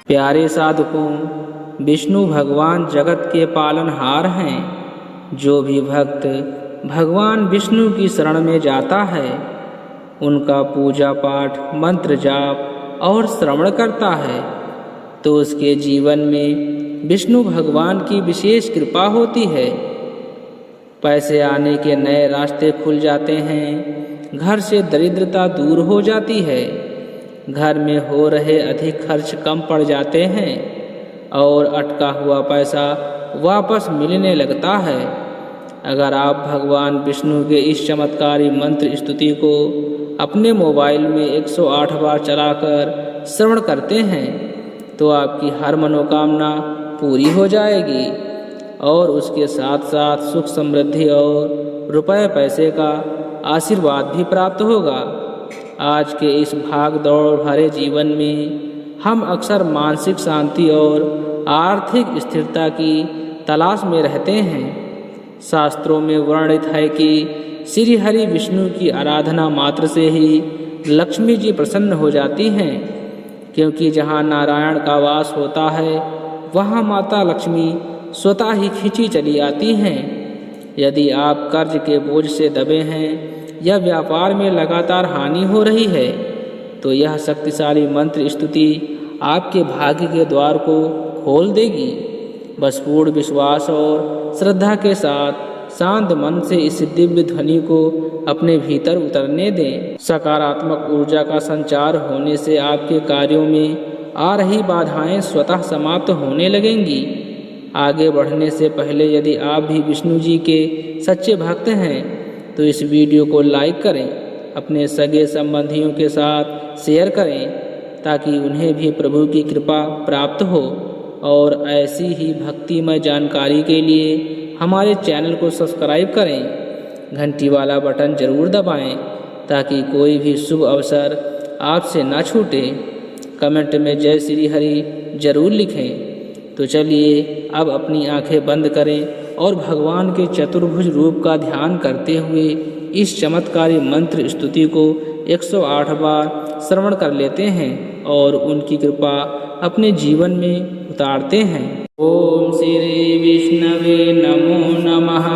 प्यारे साधकों, विष्णु भगवान जगत के पालनहार हैं। जो भी भक्त भगवान विष्णु की शरण में जाता है, उनका पूजा पाठ, मंत्र जाप और श्रवण करता है, तो उसके जीवन में विष्णु भगवान की विशेष कृपा होती है। पैसे आने के नए रास्ते खुल जाते हैं, घर से दरिद्रता दूर हो जाती है, घर में हो रहे अधिक खर्च कम पड़ जाते हैं और अटका हुआ पैसा वापस मिलने लगता है। अगर आप भगवान विष्णु के इस चमत्कारी मंत्र स्तुति को अपने मोबाइल में 108 बार चलाकर श्रवण करते हैं, तो आपकी हर मनोकामना पूरी हो जाएगी और उसके साथ साथ सुख समृद्धि और रुपए पैसे का आशीर्वाद भी प्राप्त होगा। आज के इस भाग दौड़ भरे जीवन में हम अक्सर मानसिक शांति और आर्थिक स्थिरता की तलाश में रहते हैं। शास्त्रों में वर्णित है कि श्री हरि विष्णु की आराधना मात्र से ही लक्ष्मी जी प्रसन्न हो जाती हैं, क्योंकि जहाँ नारायण का वास होता है वहाँ माता लक्ष्मी स्वतः ही खींची चली आती हैं। यदि आप कर्ज के बोझ से दबे हैं या व्यापार में लगातार हानि हो रही है, तो यह शक्तिशाली मंत्र स्तुति आपके भाग्य के द्वार को खोल देगी। बस पूर्ण विश्वास और श्रद्धा के साथ शांत मन से इस दिव्य ध्वनि को अपने भीतर उतरने दें। सकारात्मक ऊर्जा का संचार होने से आपके कार्यों में आ रही बाधाएं स्वतः समाप्त होने लगेंगी। आगे बढ़ने से पहले यदि आप भी विष्णु जी के सच्चे भक्त हैं, तो इस वीडियो को लाइक करें, अपने सगे संबंधियों के साथ शेयर करें, ताकि उन्हें भी प्रभु की कृपा प्राप्त हो। और ऐसी ही भक्तिमय जानकारी के लिए हमारे चैनल को सब्सक्राइब करें, घंटी वाला बटन जरूर दबाएं, ताकि कोई भी शुभ अवसर आपसे ना छूटे। कमेंट में जय श्री हरि जरूर लिखें। तो चलिए अब अपनी आंखें बंद करें और भगवान के चतुर्भुज रूप का ध्यान करते हुए इस चमत्कारी मंत्र स्तुति को 108 बार श्रवण कर लेते हैं और उनकी कृपा अपने जीवन में उतारते हैं। ओम श्री विष्णवे नमो नमः।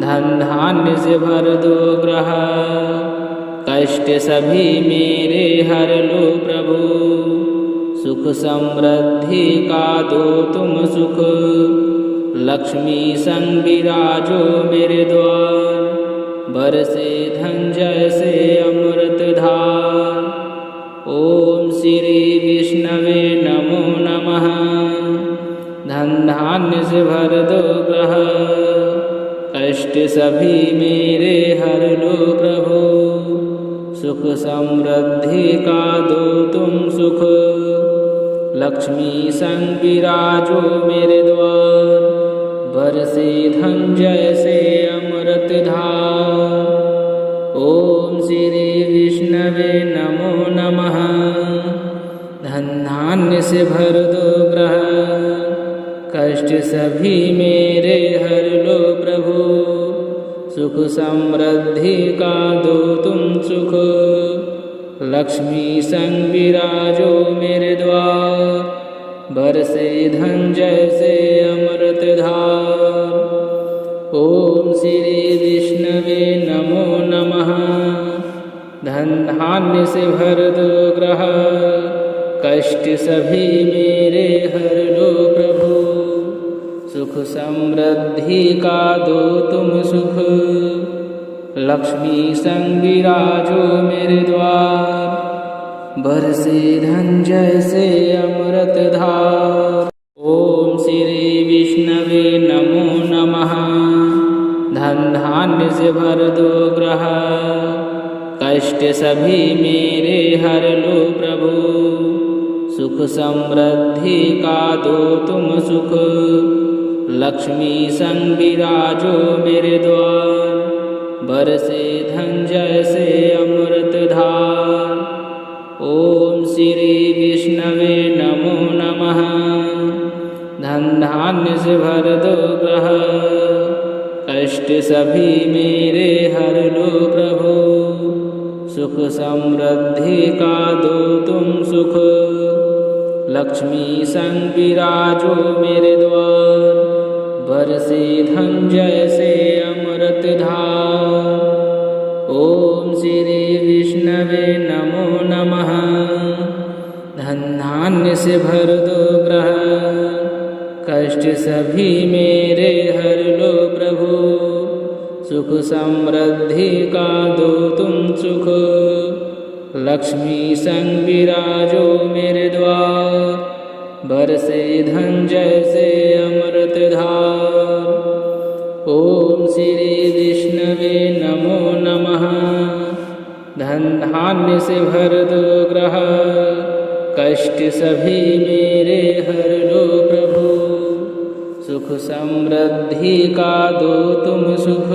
धन धान्य से भर दो ग्रह, कष्ट सभी मेरे हर लो प्रभु। सुख समृद्धि का दो तुम सुख, लक्ष्मी संग विराजो मेरे द्वार। बरसे धन जैसे अमृत धार। ओम श्री विष्णवे नमो नमः। धन धान्य से भर दो ग्रह, कष्ट सभी मेरे हर लो प्रभु। सुख समृद्धि का दो तुम सुख, लक्ष्मी संग विराजो मेरे द्वार। बरसे धन जैसे अमृत धार। ओम श्री विष्णवे नमो नमः। धन धान्य से भर दो ग्रह, कष्ट सभी मेरे हर लो प्रभु। सुख समृद्धि का दो तुम सुख, लक्ष्मी संग विराजो मेरे द्वार। बरसे धन जैसे अमृत धार। ओम श्री विष्णवे नमो नमः। धन धान्य से भर दो ग्रह, कष्ट सभी मेरे हर लो प्रभु। सुख समृद्धि का दो तुम सुख, लक्ष्मी संग विराजो मेरे द्वार। बरसे धन जैसे अमृत धार। ओम श्री विष्णवे नमो नमः। धन धान्य से भर दो ग्रह, कष्ट सभी मेरे हर लो प्रभु। सुख समृद्धि का दो तुम सुख, लक्ष्मी संग विराजो मेरे द्वार। बरसे धन जैसे अमृत धार। ओम श्री विष्णवे नमो नमः। धन धान्य से भर दो ग्रह, कष्ट सभी मेरे हर लो प्रभु। सुख समृद्धि का दो तुम सुख, लक्ष्मी संग विराजो मेरे द्वार, बरसे धन जैसे अमृत धार। ओम श्री विष्णवे नमो नमः। धन धान्य से भर दो ग्रह, कष्ट सभी मेरे हर लो प्रभु। सुख समृद्धि का दो तुम सुख, लक्ष्मी संग विराजो मेरे द्वार, बरसे धन जैसे अमृत धार। ओम श्री विष्णवे नमो नमः। धन धान्य से भर दो ग्रह, कष्ट सभी मेरे हर लो प्रभु। सुख समृद्धि का दो तुम सुख,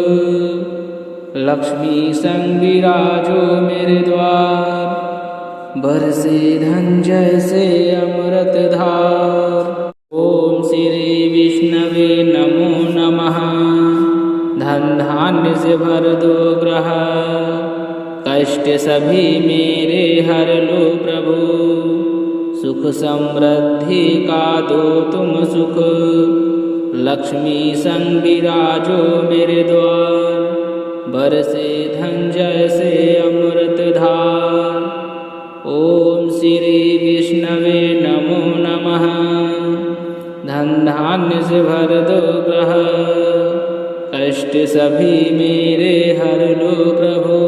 लक्ष्मी संग विराजो मेरे द्वार, बरसे धन जैसे अमृत धार। ओम श्री विष्णवे नमो नमः। धन धान्य से भर दो ग्रह, कष्ट सभी मेरे हर लो प्रभु। सुख समृद्धि का दो तुम सुख, लक्ष्मी संग विराजो मेरे द्वार, बरसे धन जैसे अमृत धार। ओम श्री विष्णवे नमो नमः। धन धान्य से भर दो ग्रह, कष्ट सभी मेरे हर लो प्रभु।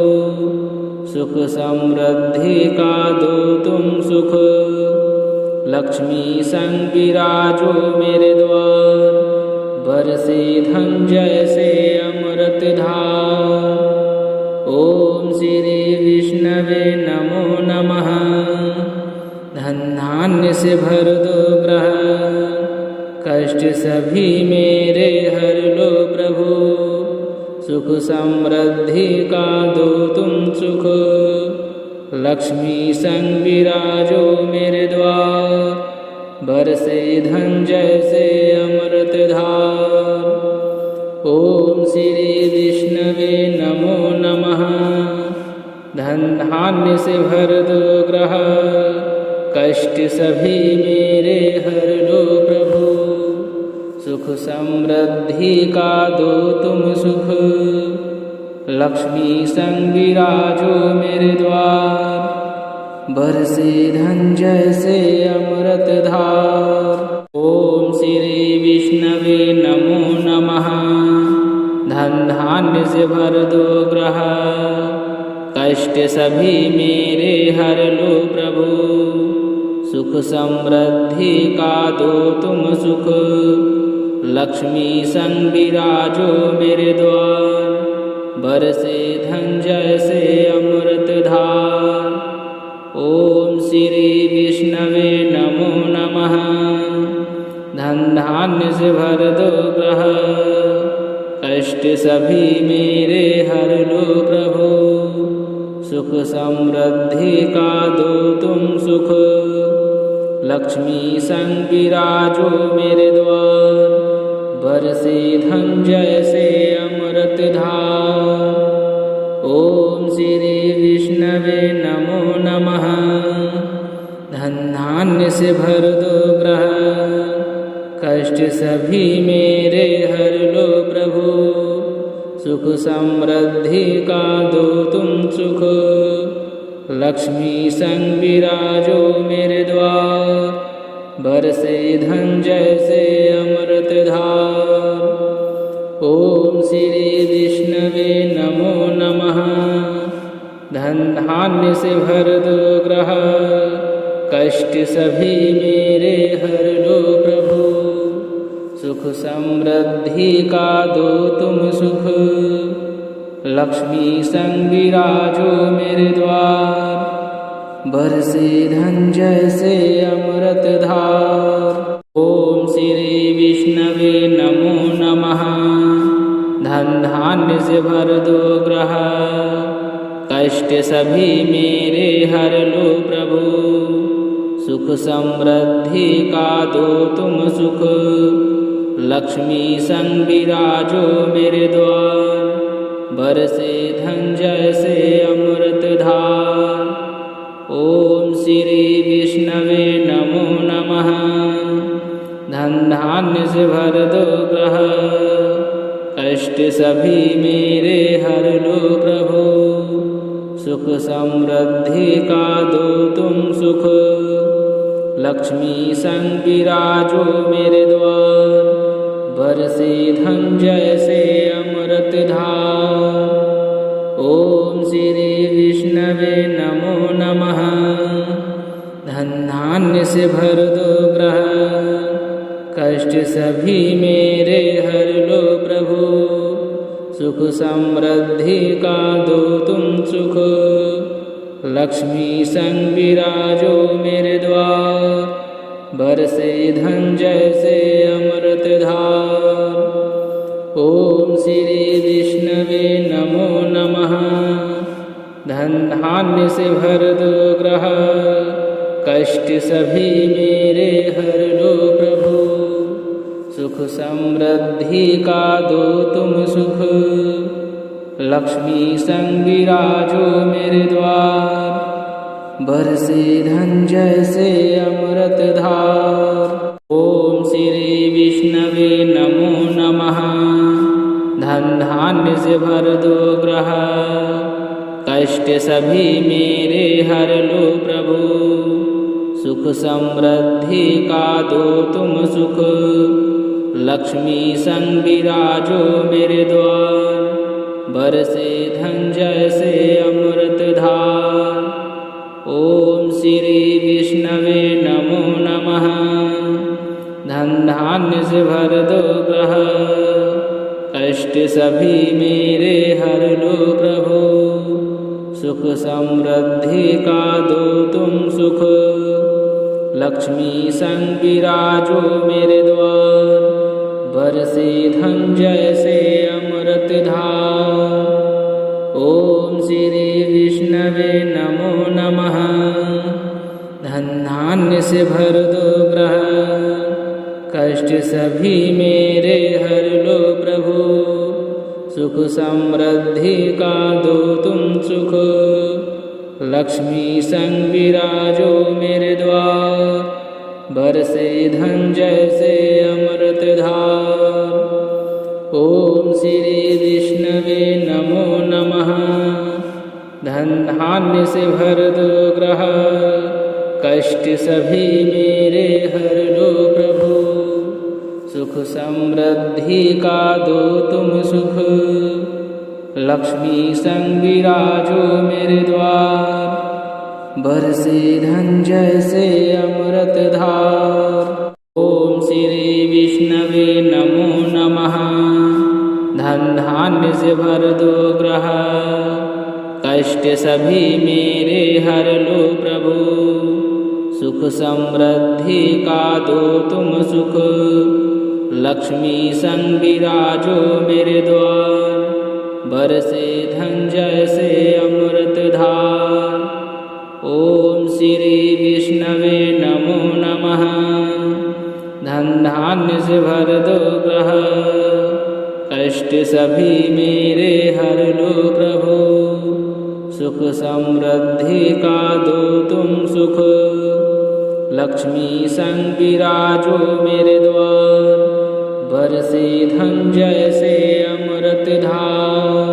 सुख समृद्धि का दो तुम सुख, लक्ष्मी संग विराजो मेरे द्वार, बरसे धन जैसे अमृत धार। ओम श्री विष्णवे नमो नमः। धन धान्य से भर दो ग्रह, कष्ट सभी मेरे हर लो प्रभु। सुख समृद्धि का दो तुम सुख, लक्ष्मी संग विराजो मेरे द्वार, बरसे धन जैसे अमृत धार। ओम श्री विष्णवे नमो नमः। धन धान्य से भर दो ग्रह, कष्ट सभी मेरे हर लो प्रभु। सुख समृद्धि का दो तुम सुख, लक्ष्मी संग विराजो मेरे द्वार, बरसे धन जैसे अमृत धार। ओम श्री विष्णवे नमो नमः। धन धान्य से भर दो ग्रह, कष्ट सभी मेरे हर लो प्रभु। सुख समृद्धि का दो तुम सुख, लक्ष्मी संग विराजो मेरे द्वार, बरसे धन जैसे अमृत धार। ओम श्री विष्णवे नमो नमः। धन धान्य से भर दो ग्रह, कष्ट सभी मेरे हर लो प्रभु। सुख समृद्धि का दो तुम सुख, लक्ष्मी संग विराजो मेरे द्वार, बरसे धन जैसे अमृत धार। ओम श्री विष्णवे नमो नमः। धन धान्य से भर दो ग्रह, कष्ट सभी मेरे हर लो प्रभु। सुख समृद्धि का दो तुम सुख, लक्ष्मी संग विराजो मेरे द्वार, बरसे धन जैसे अमृत धार। ओम श्री विष्णवे नमो नमः। धन धान्य से भर दो ग्रह, कष्ट सभी मेरे हर लो प्रभु। सुख समृद्धि का दो तुम सुख, लक्ष्मी संग विराजो मेरे द्वार, बरसे धन जैसे अमृत धार। ओम श्री विष्णवे नमो नमः। धन धान्य से भर दो ग्रह, कष्ट सभी मेरे हर लो प्रभु। सुख समृद्धि का दो तुम सुख, लक्ष्मी संग विराजो मेरे द्वार, बरसे धन जैसे अमृत धार। ओम श्री विष्णवे नमो नमः। धन धान्य से भर दो ग्रह, कष्ट सभी मेरे हर लो प्रभु। सुख समृद्धि का दो तुम सुख, लक्ष्मी संग विराजो मेरे द्वार। बरसे धन जैसे अमृत धार, ओम श्री विष्णवे नमो नमः। धन धान्य से भर दो ग्रह, कष्ट सभी मेरे हर लो प्रभु। सुख समृद्धि का दो तुम सुख, लक्ष्मी संग विराजो मेरे द्वार। बरसे धन जैसे अमृत धार, ओम श्री विष्णवे नमो नमः। धन धान्य से भर दो ग्रह, कष्ट सभी मेरे हर लो प्रभु। सुख समृद्धि का दो तुम सुख, लक्ष्मी संग विराजो मेरे द्वार। बरसे धन जैसे अमृत धार, ओम श्री विष्णवे नमो नमः। धन धान्य से भर दो ग्रह, कष्ट सभी मेरे हर लो प्रभु। सुख समृद्धि का दो तुम सुख, लक्ष्मी संग विराजो मेरे द्वार। बरसे धन जैसे अमृत धार, ओम श्री विष्णवे नमो नमः। धन धान्य से भर दो ग्रह, कष्ट सभी मेरे हर लो प्रभु। सुख समृद्धि का दो तुम सुख, लक्ष्मी संग विराजो मेरे द्वार। बरसे धन जैसे अमृत धार, ओम श्री विष्णवे नमो नमः। धन धान्य से भर दो ग्रह, कष्ट सभी मेरे हर लो प्रभु। सुख समृद्धि का दो तुम सुख, लक्ष्मी संग विराजो मेरे द्वार। बरसे धन जैसे अमृत धार, ओम श्री विष्णवे नमो नमः। धन धान्य से भर दो ग्रह, कष्ट सभी मेरे हर लो प्रभु। सुख समृद्धि का दो तुम सुख, लक्ष्मी संग विराजो मेरे द्वार। बरसे धन जैसे अमृत धार, ओम श्री विष्णवे नमो नमः। धन धान्य से भर दो ग्रह, कष्ट सभी मेरे हर लो प्रभु। सुख समृद्धि का दो तुम सुख, लक्ष्मी संग विराजो मेरे द्वार। बरसे धन जैसे अमृत धार, ओम श्री विष्णवे नमो नमः। धन धान्य से भर दो ग्रह, कष्ट सभी मेरे हर लो प्रभु। सुख समृद्धि का दो तुम सुख, लक्ष्मी संग विराजो मेरे द्वार। बरसे धन जैसे अमृत धार,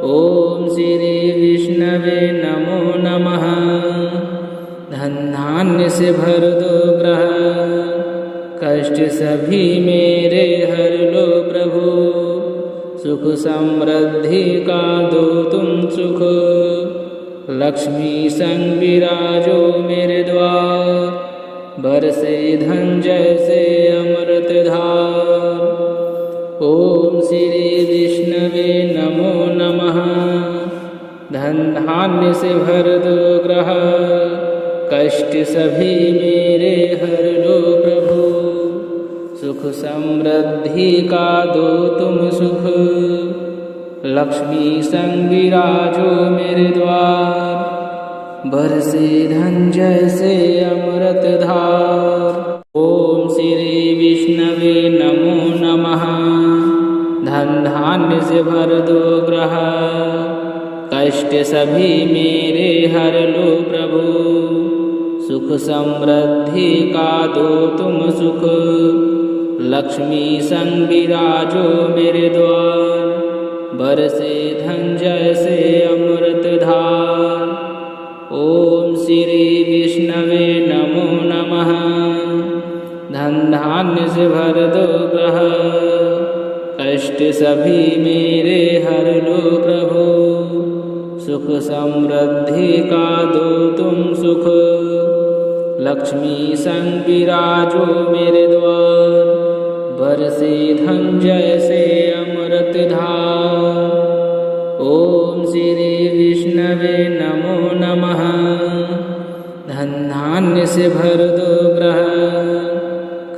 ओम श्री विष्णवे नमो नमः। धन धान्य से भर दो ग्रह, कष्ट सभी मेरे हर लो प्रभु। सुख समृद्धि का दो तुम सुख, लक्ष्मी संग विराजो मेरे द्वार। बरसे धन जैसे अमृत धार, ओम श्री विष्णवे नमो नमः। धन धान्य से भर दो ग्रह, कष्ट सभी मेरे हर लो प्रभु। सुख समृद्धि का दो तुम सुख, लक्ष्मी संग विराजो मेरे द्वार। बरसे धन जैसे अमृत धार, ओम श्री विष्णवे नमो नमः। धन धान्य से भर दो ग्रह, कष्ट सभी मेरे हर लो प्रभु। सुख समृद्धि का दो तुम सुख, लक्ष्मी संग विराजो मेरे द्वार, बरसे धन जैसे अमृत धार। ओम श्री विष्णवे नमो नमः। धन धान्य से भर दो ग्रह, कष्ट सभी मेरे हर लो प्रभु, सुख समृद्धि का दो तुम सुख, लक्ष्मी संग विराजो मेरे द्वार, बरसे धन जैसे अमृत धार। ओम श्री विष्णवे नमो नमः। धन धान्य से भर दो ग्रह,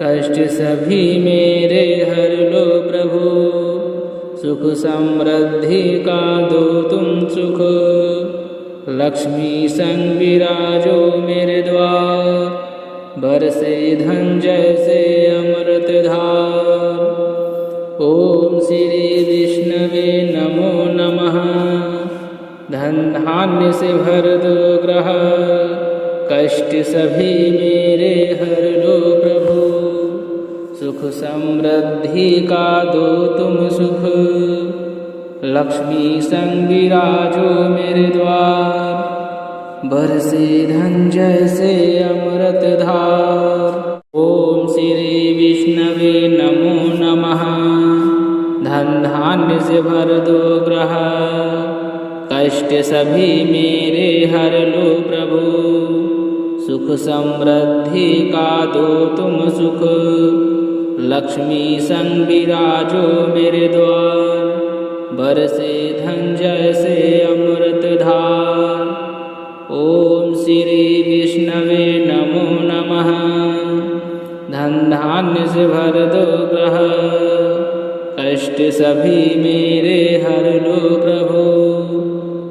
कष्ट सभी मेरे हर लो प्रभु, सुख समृद्धि का दो तुम सुख, लक्ष्मी संग विराजो मेरे द्वार, बरसे धन जैसे अमृत धार। ओम श्री विष्णवे नमो नमः। धन धान्य से भर दो ग्रह, कष्ट सभी मेरे हर लो प्रभु, सुख समृद्धि का दो तुम सुख, लक्ष्मी संग विराजो मेरे द्वार, बरसे धन जैसे अमृत धार। ओम श्री विष्णवे नमो नमः। धन धान्य से भर दो ग्रह, कष्ट सभी मेरे हर लो प्रभु, सुख समृद्धि का दो तुम सुख, लक्ष्मी संग विराजो मेरे द्वार, बरसे धन जैसे अमृत धार। ओम श्री विष्णवे नमो नमः। धन धान्य से भर दो ग्रह, कष्ट सभी मेरे हर लो प्रभु,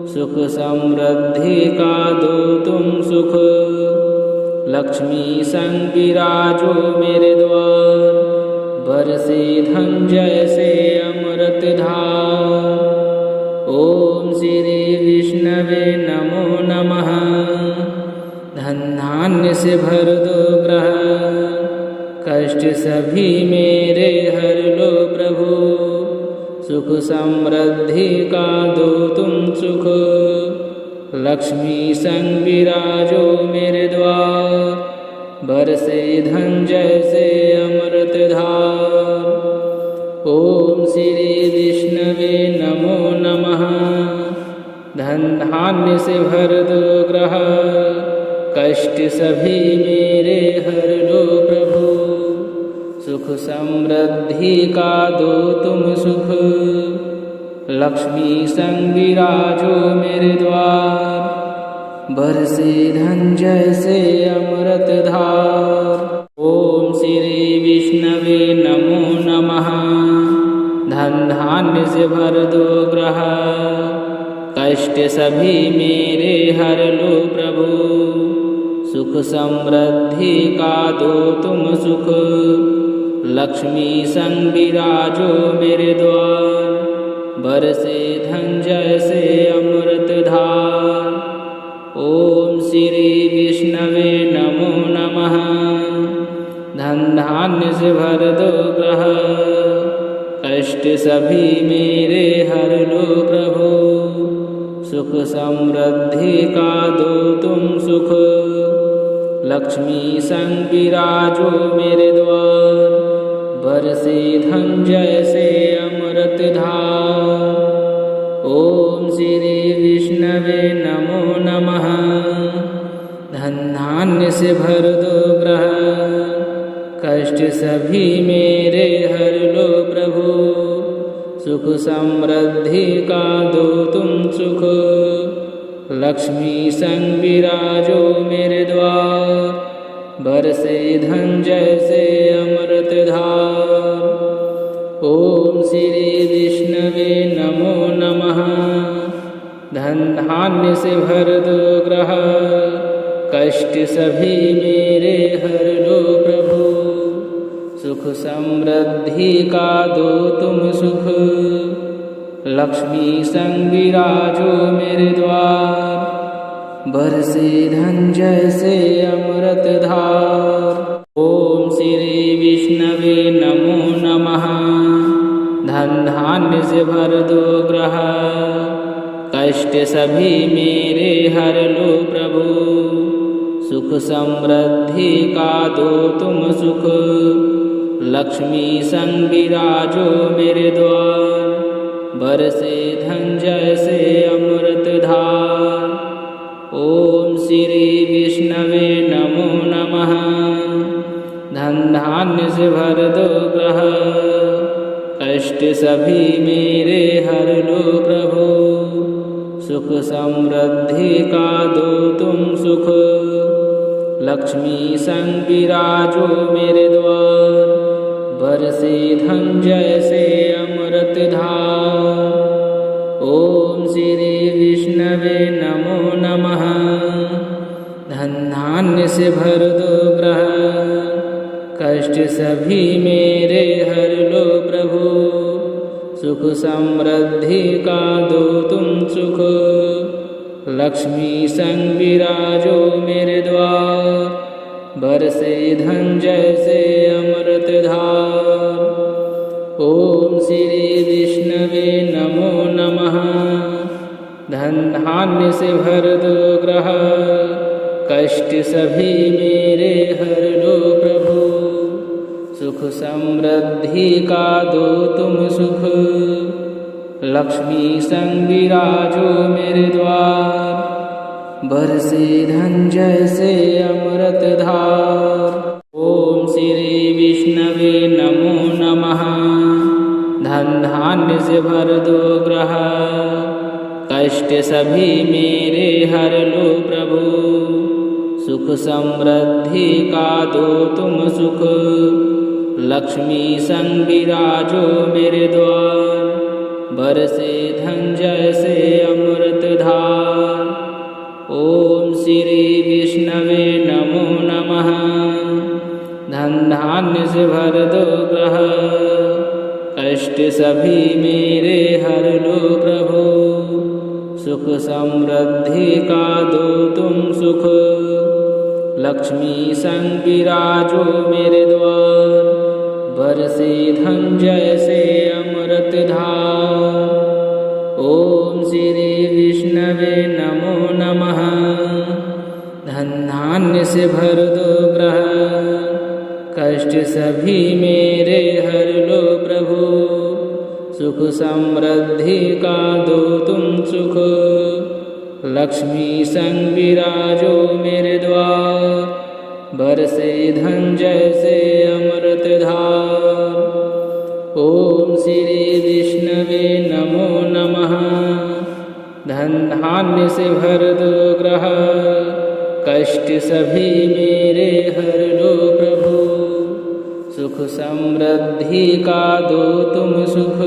सुख समृद्धि का दो तुम सुख, लक्ष्मी संग विराजो मेरे द्वार, बरसे धन जैसे अमृत धार। ओम श्री विष्णवे नमो नमः। धन धान्य से भर दो ग्रह, कष्ट सभी मेरे हर लो प्रभु, सुख समृद्धि का दो तुम सुख, लक्ष्मी संग विराजो मेरे द्वार, बरसे धन जैसे अमृत धार। ओम श्री विष्णवे नमो नमः। धन धान्य से भर दो ग्रह, कष्ट सभी मेरे हर लो प्रभु, सुख समृद्धि का दो तुम सुख, लक्ष्मी संग विराजो मेरे द्वार, बरसे धन जैसे अमृत धार। ओम श्री विष्णवे नमो नमः। धन धान्य से भर दो ग्रह, कष्ट सभी मेरे हर लो प्रभु, सुख समृद्धि का दो तुम सुख, लक्ष्मी संग विराजो मेरे द्वार, बरसे धन जैसे अमृत धार। ओम श्री विष्णवे नमो नमः। धन धान्य से भर दो ग्रह, कष्ट सभी मेरे हर लो प्रभु, सुख समृद्धि का दो तुम सुख, लक्ष्मी संग विराजो मेरे द्वार, बरसे धन जैसे अमृत धार। ओम श्री विष्णवे नमो नमः। धन धान्य से भर दो ग्रह, कष्ट सभी मेरे हर लो प्रभु, सुख समृद्धि का दो तुम सुख, लक्ष्मी संग विराजो मेरे द्वार, बरसे धन जैसे अमृत धार। ओम श्री विष्णवे नमो नमः। धन धान्य से भर दो ग्रह, कष्ट सभी मेरे हर लो प्रभु, सुख समृद्धि का दो तुम सुख, लक्ष्मी संग विराजो मेरे द्वार, बरसे धन जैसे अमृत धार। ओम श्री विष्णवे नमो नमः। धन धान्य से भर दो ग्रह, कष्ट सभी मेरे हर लो प्रभु। सुख समृद्धि का दो तुम सुख, लक्ष्मी संग विराजो मेरे द्वार। बरसे धन जैसे अमृत धार। ओम श्री विष्णवे नमो नमः। धन धान्य से भर दो ग्रह, कष्ट सभी मेरे हर लो प्रभु। सुख समृद्धि का दो तुम सुख, लक्ष्मी संग विराजो मेरे द्वार। बरसे धन जैसे अमृत धार। ओम श्री विष्णवे नमो नमः। धन धान्य से भर दो ग्रह, कष्ट सभी मेरे हर लो प्रभु। सुख समृद्धि का दो तुम सुख, लक्ष्मी संग विराजो मेरे द्वार। बरसे धन जैसे अमृत धार। ओम श्री विष्णवे नमो नमः। धन धान्य से भर दो ग्रह, कष्ट सभी मेरे हर लो प्रभु। सुख समृद्धि का दो तुम सुख, लक्ष्मी संग विराजो मेरे द्वार। बरसे धन जैसे अमृत धार। ओम श्री विष्णवे नमो नमः। धन धान्य से भर दो ग्रह, कष्ट सभी मेरे हर लो प्रभु। सुख समृद्धि का दो तुम सुख, लक्ष्मी संग विराजो मेरे द्वार। बरसे धन जैसे अमृत धार। ओम श्री विष्णवे नमो नमः। धन धान्य से भर दो ग्रह, कष्ट सभी मेरे हर लो प्रभु। सुख समृद्धि का दो तुम सुख, लक्ष्मी संग विराजो मेरे द्वार। बरसे धन जैसे अमृत धार। ओम श्री विष्णवे नमो नमः। धन धान्य से भर दो ग्रह, कष्ट सभी मेरे हर लो प्रभु। सुख समृद्धि का दो तुम सुख, लक्ष्मी संग विराजो मेरे द्वार। बरसे धन जैसे अमृत धार। ओम श्री विष्णवे नमो नमः। धन धान्य से भर दो ग्रह, कष्ट सभी मेरे हर लो प्रभु। सुख समृद्धि का दो तुम सुख,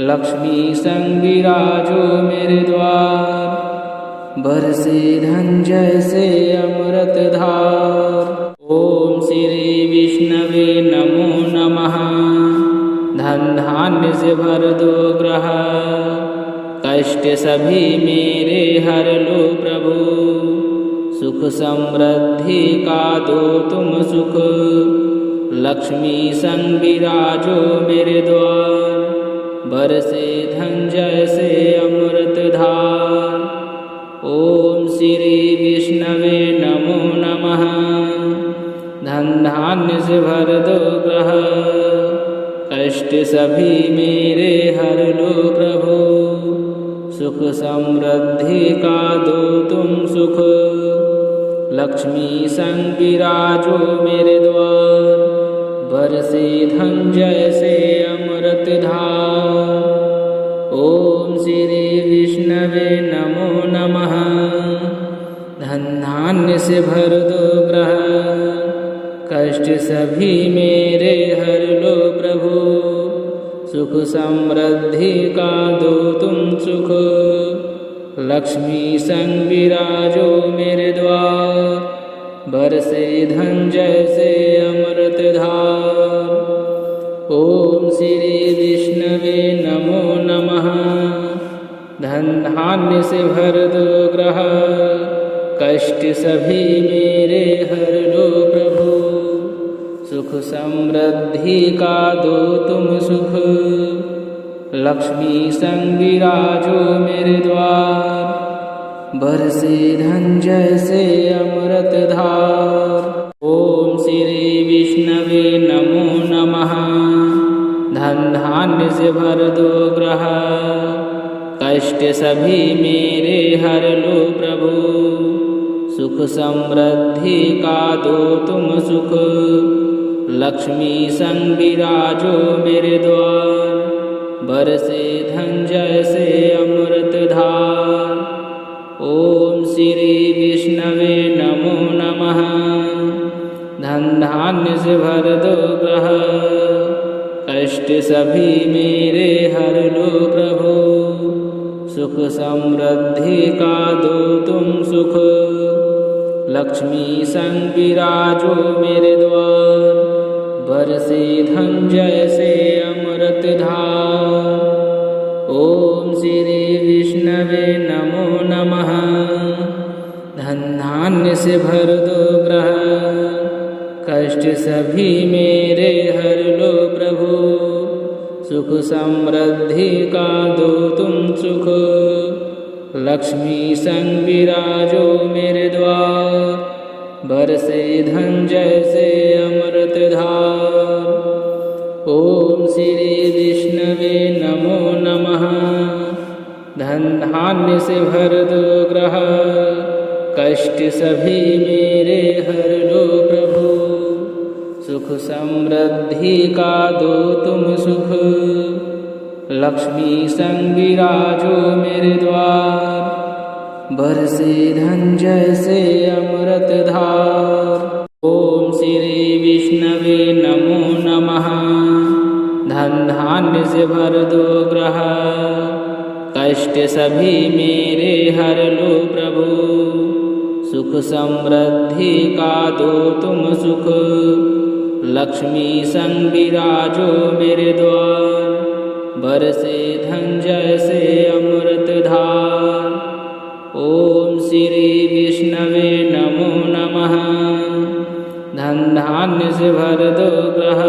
लक्ष्मी संग विराजो मेरे द्वार। बरसे धन जैसे अमृत धार। ओम श्री विष्णवे नमो नमः। धन धान्य से भर दो ग्रह, कष्ट सभी मेरे हर लो प्रभु। सुख समृद्धि का दो तुम सुख, लक्ष्मी संग विराजो मेरे द्वार। बरसे धन जैसे अमृत धार। ओम श्री विष्णवे नमो नमः। धन धान्य से भर दो ग्रह, कष्ट सभी मेरे हर लो प्रभु। सुख समृद्धि का दो तुम सुख, लक्ष्मी संग विराजो मेरे द्वार। बरसे धन जैसे अमृत धार। ओम श्री विष्णवे नमो नमः। धन धान्य से भर दो ग्रह, कष्ट सभी मेरे हर लो प्रभु। सुख समृद्धि का दो तुम सुख, लक्ष्मी संग विराजो मेरे द्वार। बरसे धन जैसे अमृत धार। ओम श्री विष्णवे नमो नमः। धन धान्य से भर दो ग्रह, कष्ट सभी मेरे हर लो प्रभु। सुख समृद्धि का दो तुम सुख, लक्ष्मी संग विराजो मेरे द्वार। बरसे धन जैसे अमृत धार। ओम श्री विष्णवे नमो नमः। धन धान्य से भर दो ग्रह, कष्ट सभी मेरे हर लो प्रभु। सुख समृद्धि का दो तुम सुख, लक्ष्मी संग विराजो मेरे द्वार। बरसे धन जैसे अमृत धार। ओम श्री विष्णवे नमो नमः। धन धान्य से भर दो ग्रह, कष्ट सभी मेरे हर लो प्रभु। सुख समृद्धि का दो तुम सुख, लक्ष्मी संग विराजो मेरे द्वार। बरसे धन जैसे अमृत धार। ओम श्री विष्णवे नमो नमः। धन धान्य से भर दो ग्रह, कष्ट सभी मेरे हर लो प्रभु। सुख समृद्धि का दो तुम सुख, लक्ष्मी संग विराजो मेरे द्वार। बरसे धन जैसे अमृत धार। ओम श्री विष्णवे नमो नमः। धन धान्य से भर दो ग्रह, कष्ट सभी मेरे हर लो प्रभु। सुख समृद्धि का दो तुम सुख, लक्ष्मी संग विराजो मेरे द्वार। बरसे धन जैसे अमृत धार। ओम श्री विष्णवे नमो नमः। धन धान्य से भर दो ग्रह, कष्ट सभी मेरे हर लो प्रभु। सुख समृद्धि का दो तुम सुख, लक्ष्मी संग विराजो मेरे द्वार। बरसे धन जैसे अमृत धार। ओम श्री विष्णवे नमो नमः। धन धान्य से भर दो ग्रह,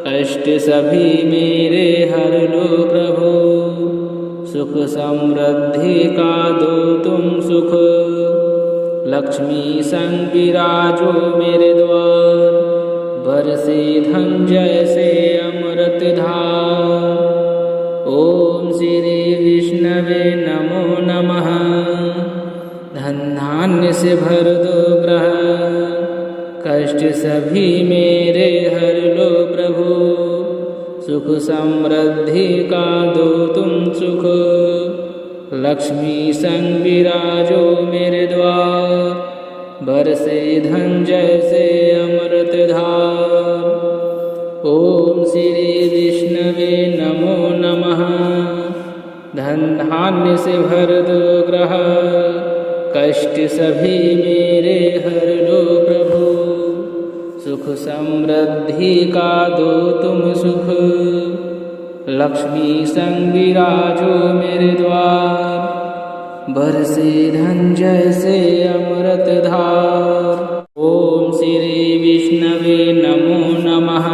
कष्ट सभी मेरे हर लो प्रभु। सुख समृद्धि का दो तुम सुख, लक्ष्मी संग विराजो मेरे द्वार। बरसे धन जैसे अमृत धार। ओम श्री विष्णवे नमो नमः। धन धान्य से भर दो ग्रह, कष्ट सभी मेरे हर लो प्रभु। सुख समृद्धि का दो तुम सुख, लक्ष्मी संग विराजो मेरे द्वार। बरसे धन जैसे अमृत धार। ओम श्री विष्णवे नमो नमः। धन धान्य से भर दो ग्रह, कष्ट सभी मेरे हर लो प्रभु। सुख समृद्धि का दो तुम सुख, लक्ष्मी संग विराजो मेरे द्वार। बरसे धन जैसे अमृत धार। ओम श्री विष्णवे नमो नमः।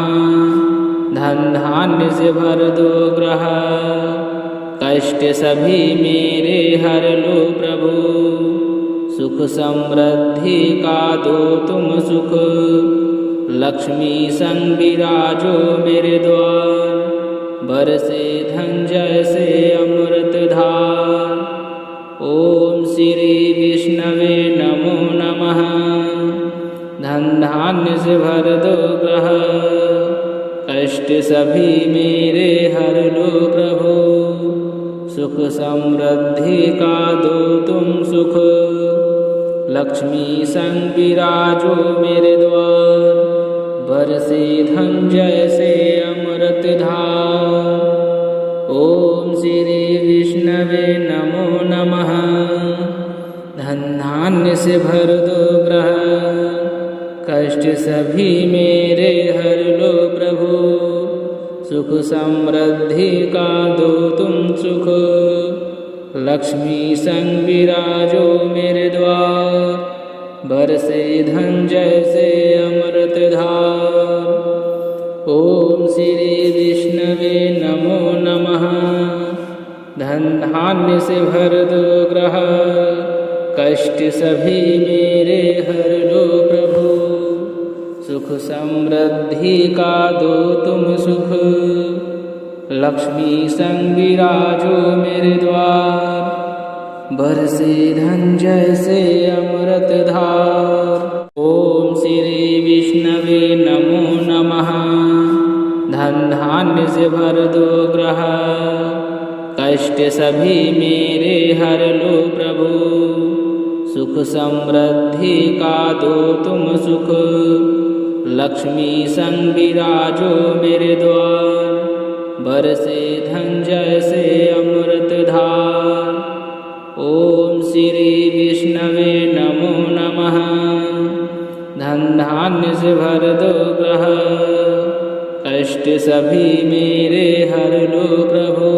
धन धान्य से भर दो ग्रह, कष्ट सभी मेरे हर लो प्रभु। सुख समृद्धि का दो तुम सुख, लक्ष्मी संग विराजो मेरे द्वार। बरसे धन जैसे अमृत धार। ओम श्री विष्णवे नमो नमः। धन धान्य से भर दो ग्रह, कष्ट सभी मेरे हर लो प्रभु। सुख समृद्धि का दो तुम सुख, लक्ष्मी संग विराजो मेरे द्वार। बरसे धन जैसे अमृत धार। ओम श्री विष्णवे नमो नमः। धन धान्य से भर दो ग्रह, कष्ट सभी मेरे हर लो प्रभु। सुख समृद्धि का दो तुम सुख। लक्ष्मी संग विराजो मेरे द्वार, बरसे धन जैसे अमृत धार। ओम श्री विष्णवे नमो नमः। धन धान्य से भर दो ग्रह, कष्ट सभी मेरे हर लो प्रभु। सुख समृद्धि का दो तुम सुख। लक्ष्मी संग विराजो मेरे द्वार, बरसे धन जैसे अमृत धार। ओम श्री विष्णवे नमो नमः। धन धान्य से भर दो ग्रह, कष्ट सभी मेरे हर लो प्रभु। सुख समृद्धि का दो तुम सुख। लक्ष्मी संग विराजो मेरे द्वार, बरसे धन जैसे अमृत धार। ओम श्री विष्णवे नमो नमः। धन धान्य से भर दो ग्रह, कष्ट सभी मेरे हर लो प्रभु।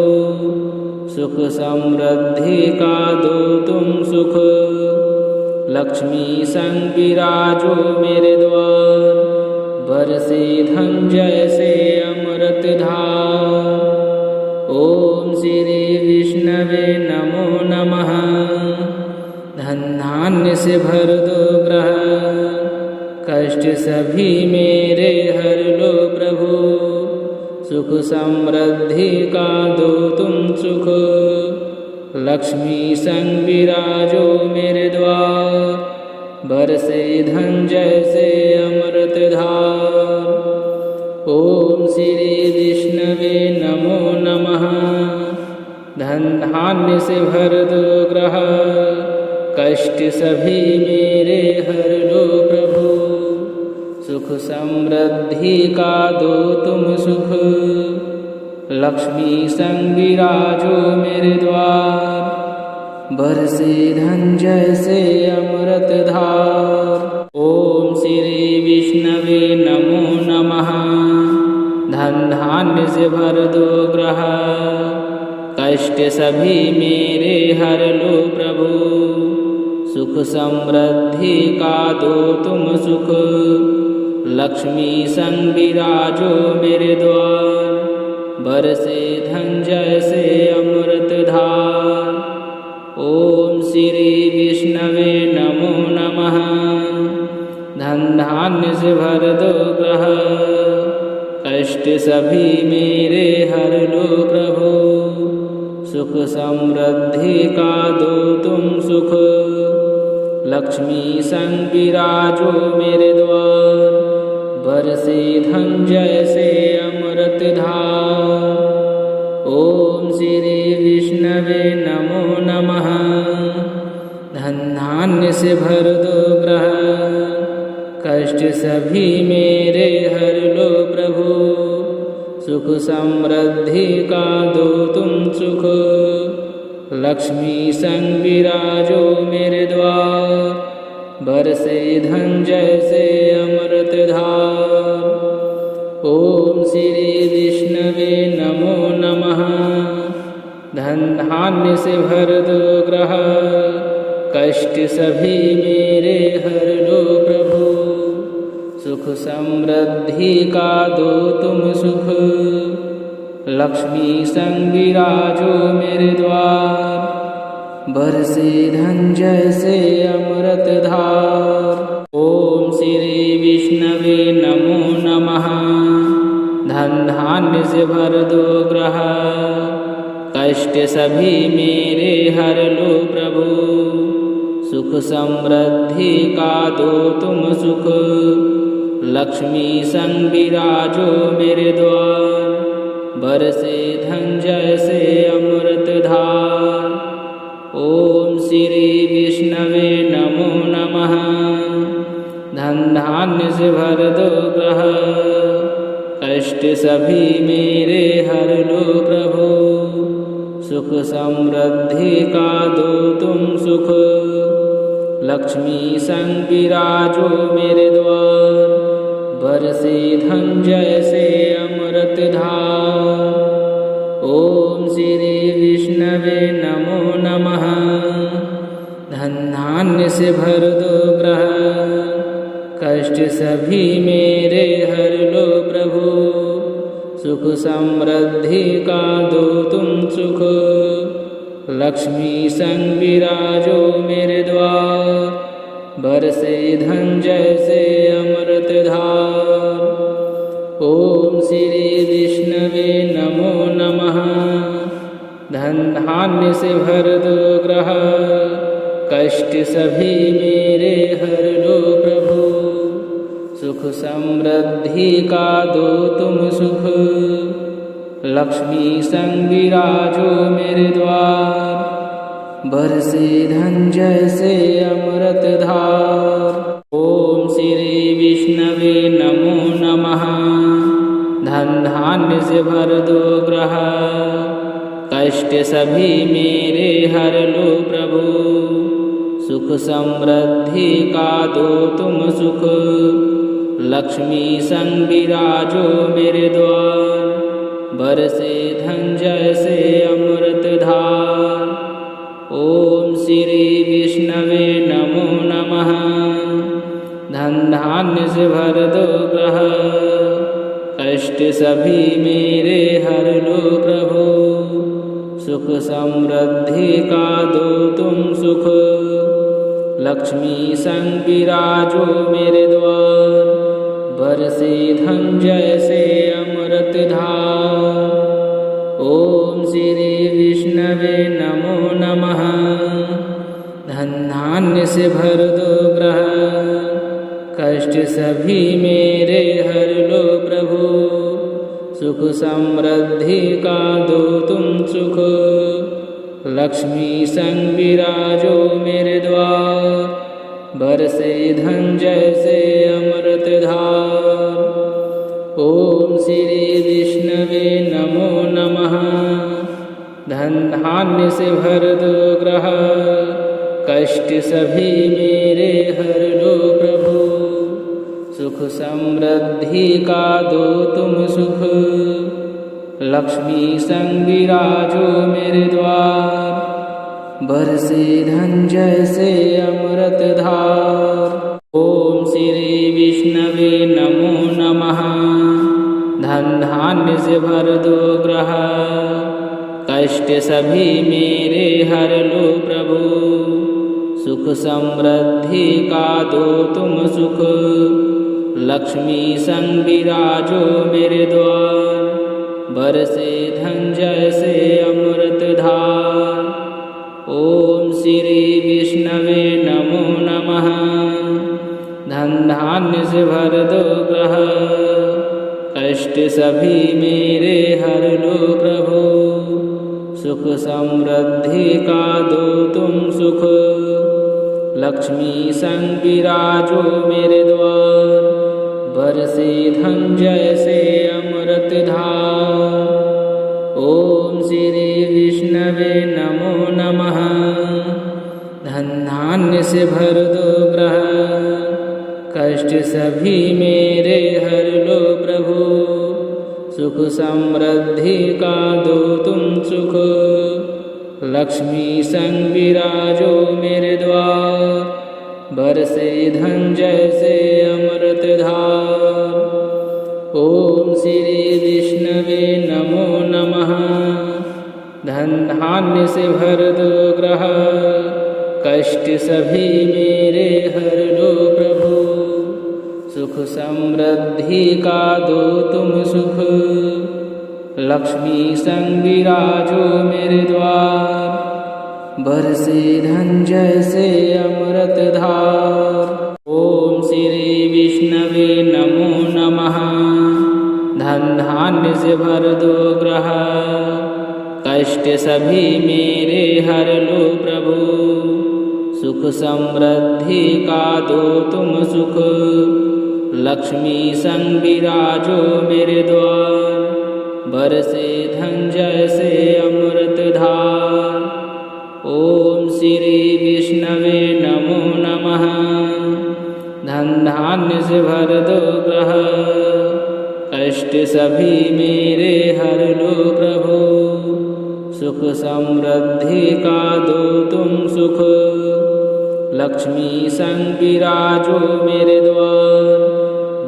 सुख समृद्धि का दो तुम सुख। लक्ष्मी संग विराजो मेरे द्वार, बरसे धन जैसे अमृत धार। ओम श्री विष्णवे नमो नमः। धन धान्य से भर दो ग्रह, कष्ट सभी मेरे हर लो प्रभु। सुख समृद्धि का दो तुम सुख। लक्ष्मी संग विराजो मेरे द्वार, बरसे धन जैसे अमृत धार। ओम श्री विष्णवे नमो नमः। धन धान्य से भर दो ग्रह, कष्ट सभी मेरे हर लो प्रभु। सुख समृद्धि का दो तुम सुख। लक्ष्मी संग विराजो मेरे द्वार, बरसे धन जैसे अमृत धार। ओम श्री विष्णवे नमो नमः। धन धान्य से भर दो ग्रह, कष्ट सभी मेरे हर लो प्रभु। सुख समृद्धि का दो तुम सुख। लक्ष्मी संग विराजो मेरे द्वार, बरसे धन जैसे अमृत धार। ओम श्री विष्णवे नमो नमः। धन धान्य से भर दो ग्रह, कष्ट सभी मेरे हर लो प्रभु। सुख समृद्धि का दो तुम सुख। लक्ष्मी संग विराजो मेरे द्वार, बरसे धन जैसे अमृत धार। ओम श्री विष्णवे नमो नमः। धन धान्य से भर दो ग्रह, कष्ट सभी मेरे हर लो प्रभु। सुख समृद्धि का दो तुम सुख। लक्ष्मी संग विराजो मेरे द्वार, बरसे धन जैसे अमृत धार। ओम श्री विष्णवे नमो नमः। धन धान्य से भर दो ग्रह, कष्ट सभी मेरे हर लो प्रभु। सुख समृद्धि का दो तुम सुख। लक्ष्मी संग विराजो मेरे द्वार, बरसे धन जैसे अमृत धार। ओम श्री विष्णवे नमो नमः। धन धान्य से भर दो ग्रह, कष्ट सभी मेरे हर लो प्रभु। सुख समृद्धि का दो तुम सुख। लक्ष्मी संग विराजो मेरे द्वार, बरसे धन जैसे अमृत धार। ओम श्री विष्णवे नमो नमः। धन धान्य से भर दो ग्रह, कष्ट सभी मेरे हर लो प्रभु। सुख समृद्धि का दो तुम सुख। लक्ष्मी संग विराजो मेरे द्वार, बरसे धन जैसे अमृत धार। ओम श्री विष्णवे नमो नमः। धन धान्य से भर दो ग्रह, कष्ट सभी मेरे हर लो प्रभु। सुख समृद्धि का दो तुम सुख, लक्ष्मी संग विराजो मेरे द्वार। बरसे धन जैसे अमृत धार। ओम श्री विष्णवे नमो नमः। धन धान्य से भर दो ग्रह, कष्ट सभी मेरे हर लो प्रभु। सुख समृद्धि का दो तुम सुख, लक्ष्मी संग विराजो मेरे द्वार। बरसे धन जैसे अमृत धार। ओम श्री विष्णवे नमो नमः। धन धान्य से भर दो ग्रह, कष्ट सभी मेरे हर लो प्रभु। सुख समृद्धि का दो तुम सुख, लक्ष्मी संग विराजो मेरे द्वार। बरसे धन जैसे अमृत धार। ओम श्री विष्णवे नमो नमः। धन धान्य से भर दो ग्रह, कष्ट सभी मेरे हर लो प्रभु। सुख समृद्धि का दो तुम सुख, लक्ष्मी संग विराजो मेरे द्वार। बरसे धन जैसे अमृत धार। ओम श्री विष्णवे नमो नमः। धन धान्य से भर दो ग्रह, कष्ट सभी मेरे हर लो प्रभु। सुख समृद्धि का दो तुम सुख, लक्ष्मी संग विराजो मेरे द्वार। बरसे धन जैसे अमृत धार। ओम श्री विष्णवे नमो नमः। धन धान्य से भर दो ग्रह, कष्ट सभी मेरे हर लो प्रभु। सुख समृद्धि का दो तुम सुख, लक्ष्मी संग विराजो मेरे द्वार। बरसे धन जैसे अमृत धार। ओम श्री विष्णवे नमो नमः। धन धान्य से भर दो ग्रह, कष्ट सभी मेरे हर लो प्रभु। सुख समृद्धि का दो तुम सुख, लक्ष्मी संग विराजो मेरे द्वार। बरसे धन जैसे अमृत धार। ओम श्री विष्णवे नमो नमः। धन धान्य से भर दो ग्रह, कष्ट सभी मेरे हर लो प्रभु। सुख समृद्धि का दो तुम सुख, लक्ष्मी संग विराजो मेरे द्वार। बरसे धन जैसे अमृत धार। ओम श्री विष्णवे नमो नमः। धन धान्य से भर दो ग्रह, कष्ट सभी मेरे हर लो प्रभु। सुख समृद्धि का दो तुम सुख, लक्ष्मी संग विराजो मेरे द्वार। बरसे धन जैसे अमृत धार। ओम श्री विष्णवे नमो नमः। धन धान्य से भर दो ग्रह, कष्ट सभी मेरे हर लो प्रभु। सुख समृद्धि का दो तुम सुख, लक्ष्मी संग विराजो मेरे द्वार। बरसे धन जैसे अमृत धार। ओम श्री विष्णवे नमो नमः। धन धान्य से भर दो ग्रह, कष्ट सभी मेरे हर लो प्रभु। सुख समृद्धि का दो तुम सुख, लक्ष्मी संग विराजो मेरे द्वार। बरसे धन जैसे अमृत धार। ओम श्री विष्णवे नमो नमः। धन धान्य से भर दो ग्रह, कष्ट सभी मेरे हर लो प्रभु। सुख समृद्धि का दो तुम सुख, लक्ष्मी संग विराजो मेरे द्वार।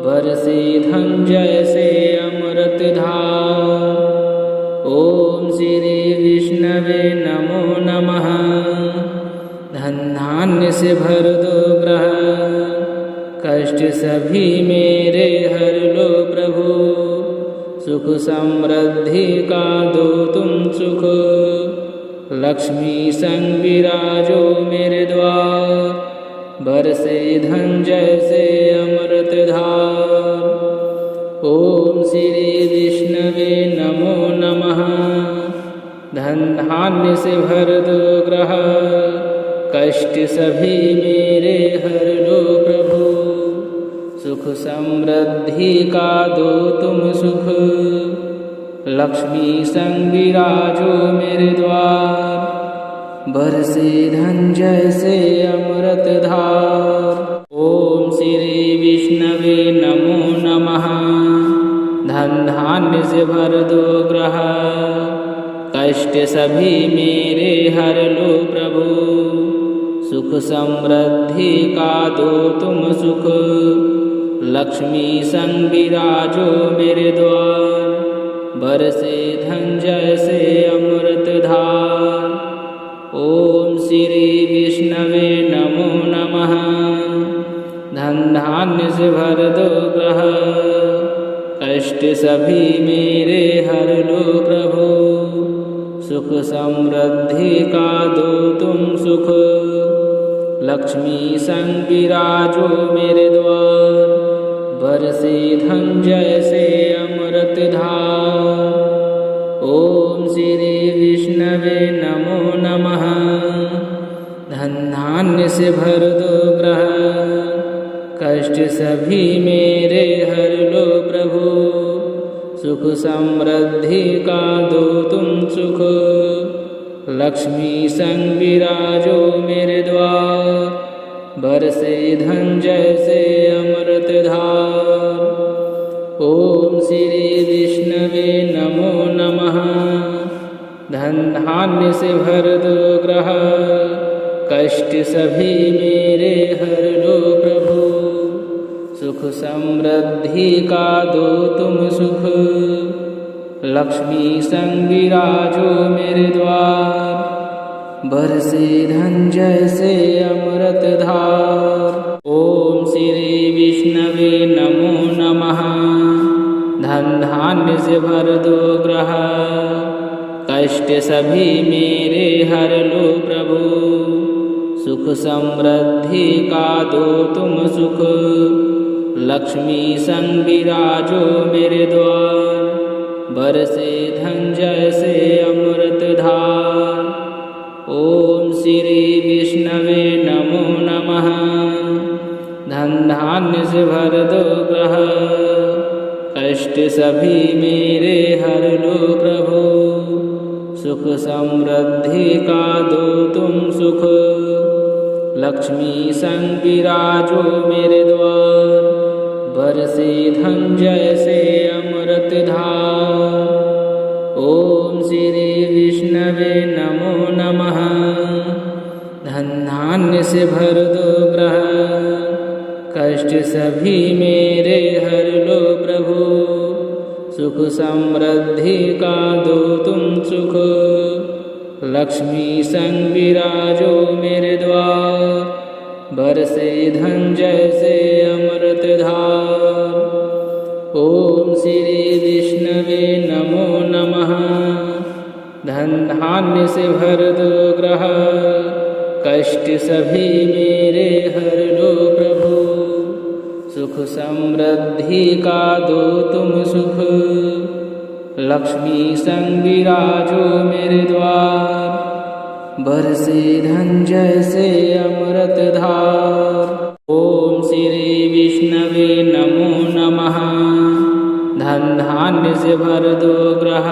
बरसे धन जैसे अमृत धार। ओम श्री विष्णवे नमो नमः। धन धान्य से भर दो ग्रह, कष्ट सभी मेरे हर लो प्रभु। सुख समृद्धि का दो तुम सुख, लक्ष्मी संग विराजो मेरे द्वार। बरसे धन जैसे अमृत धार। ओम श्री विष्णवे नमो नमः। धन धान्य से भर दो ग्रह, कष्ट सभी मेरे हर लो प्रभु। सुख समृद्धि का दो तुम सुख, लक्ष्मी संग विराजो मेरे द्वार। बरसे धन जैसे अमृत धार। ओम श्री विष्णवे नमो नमः। धन धान्य से भर दो ग्रह, कष्ट सभी मेरे हर लो प्रभु। सुख समृद्धि का दो तुम सुख, लक्ष्मी संग विराजो मेरे द्वार। बरसे धन जैसे अमृत धार। ओम श्री विष्णवे नमो नमः। धन धान्य से भर दो ग्रह, कष्ट सभी मेरे हर लो प्रभु। सुख समृद्धि का दो तुम सुख, लक्ष्मी संग विराजो मेरे द्वार। बरसे धन जैसे अमृत धार। ओम श्री विष्णवे नमो नमः। धन धान्य से भर दो ग्रह, कष्ट सभी मेरे हर लो प्रभु। सुख समृद्धि का दो तुम सुख, लक्ष्मी संग विराजो मेरे द्वार। बरसे धन जैसे अमृत धार। ओम श्री विष्णवे नमो नमः। धन धान्य से भर दो ग्रह, कष्ट सभी मेरे हर लो प्रभु। सुख समृद्धि का दो तुम सुख, लक्ष्मी संग विराजो मेरे द्वार। बरसे धन जैसे अमृत धार। ओम श्री विष्णवे नमो नमः। धन धान्य से भर दो ग्रह, कष्ट सभी मेरे हर लो प्रभु। सुख समृद्धि का दो तुम सुख, लक्ष्मी संग विराजो मेरे द्वार। बरसे धन जैसे अमृत धार। ओम श्री विष्णवे नमो नमः। धन धान्य से भर दो ग्रह, कष्ट सभी मेरे हर लो प्रभु। सुख समृद्धि का दो तुम सुख, लक्ष्मी संग विराजो मेरे द्वार। बरसे धन जैसे अमृत धार। ओम श्री विष्णवे नमो नमः। धन धान्य से भर दो ग्रह, कष्ट सभी मेरे हर लो प्रभु। सुख समृद्धि का दो तुम सुख, लक्ष्मी संग विराजो मेरे द्वार। बरसे धन जैसे अमृत धार। ओम श्री विष्णवे नमो नमः। धन धान्य से भर दो ग्रह, कष्ट सभी मेरे हर लो प्रभु। सुख समृद्धि का दो तुम सुख, लक्ष्मी संग विराजो मेरे द्वार। बरसे धन जैसे अमृत धार। ओम श्री विष्णवे नमो नमः। धन धान्य से भर दो ग्रह,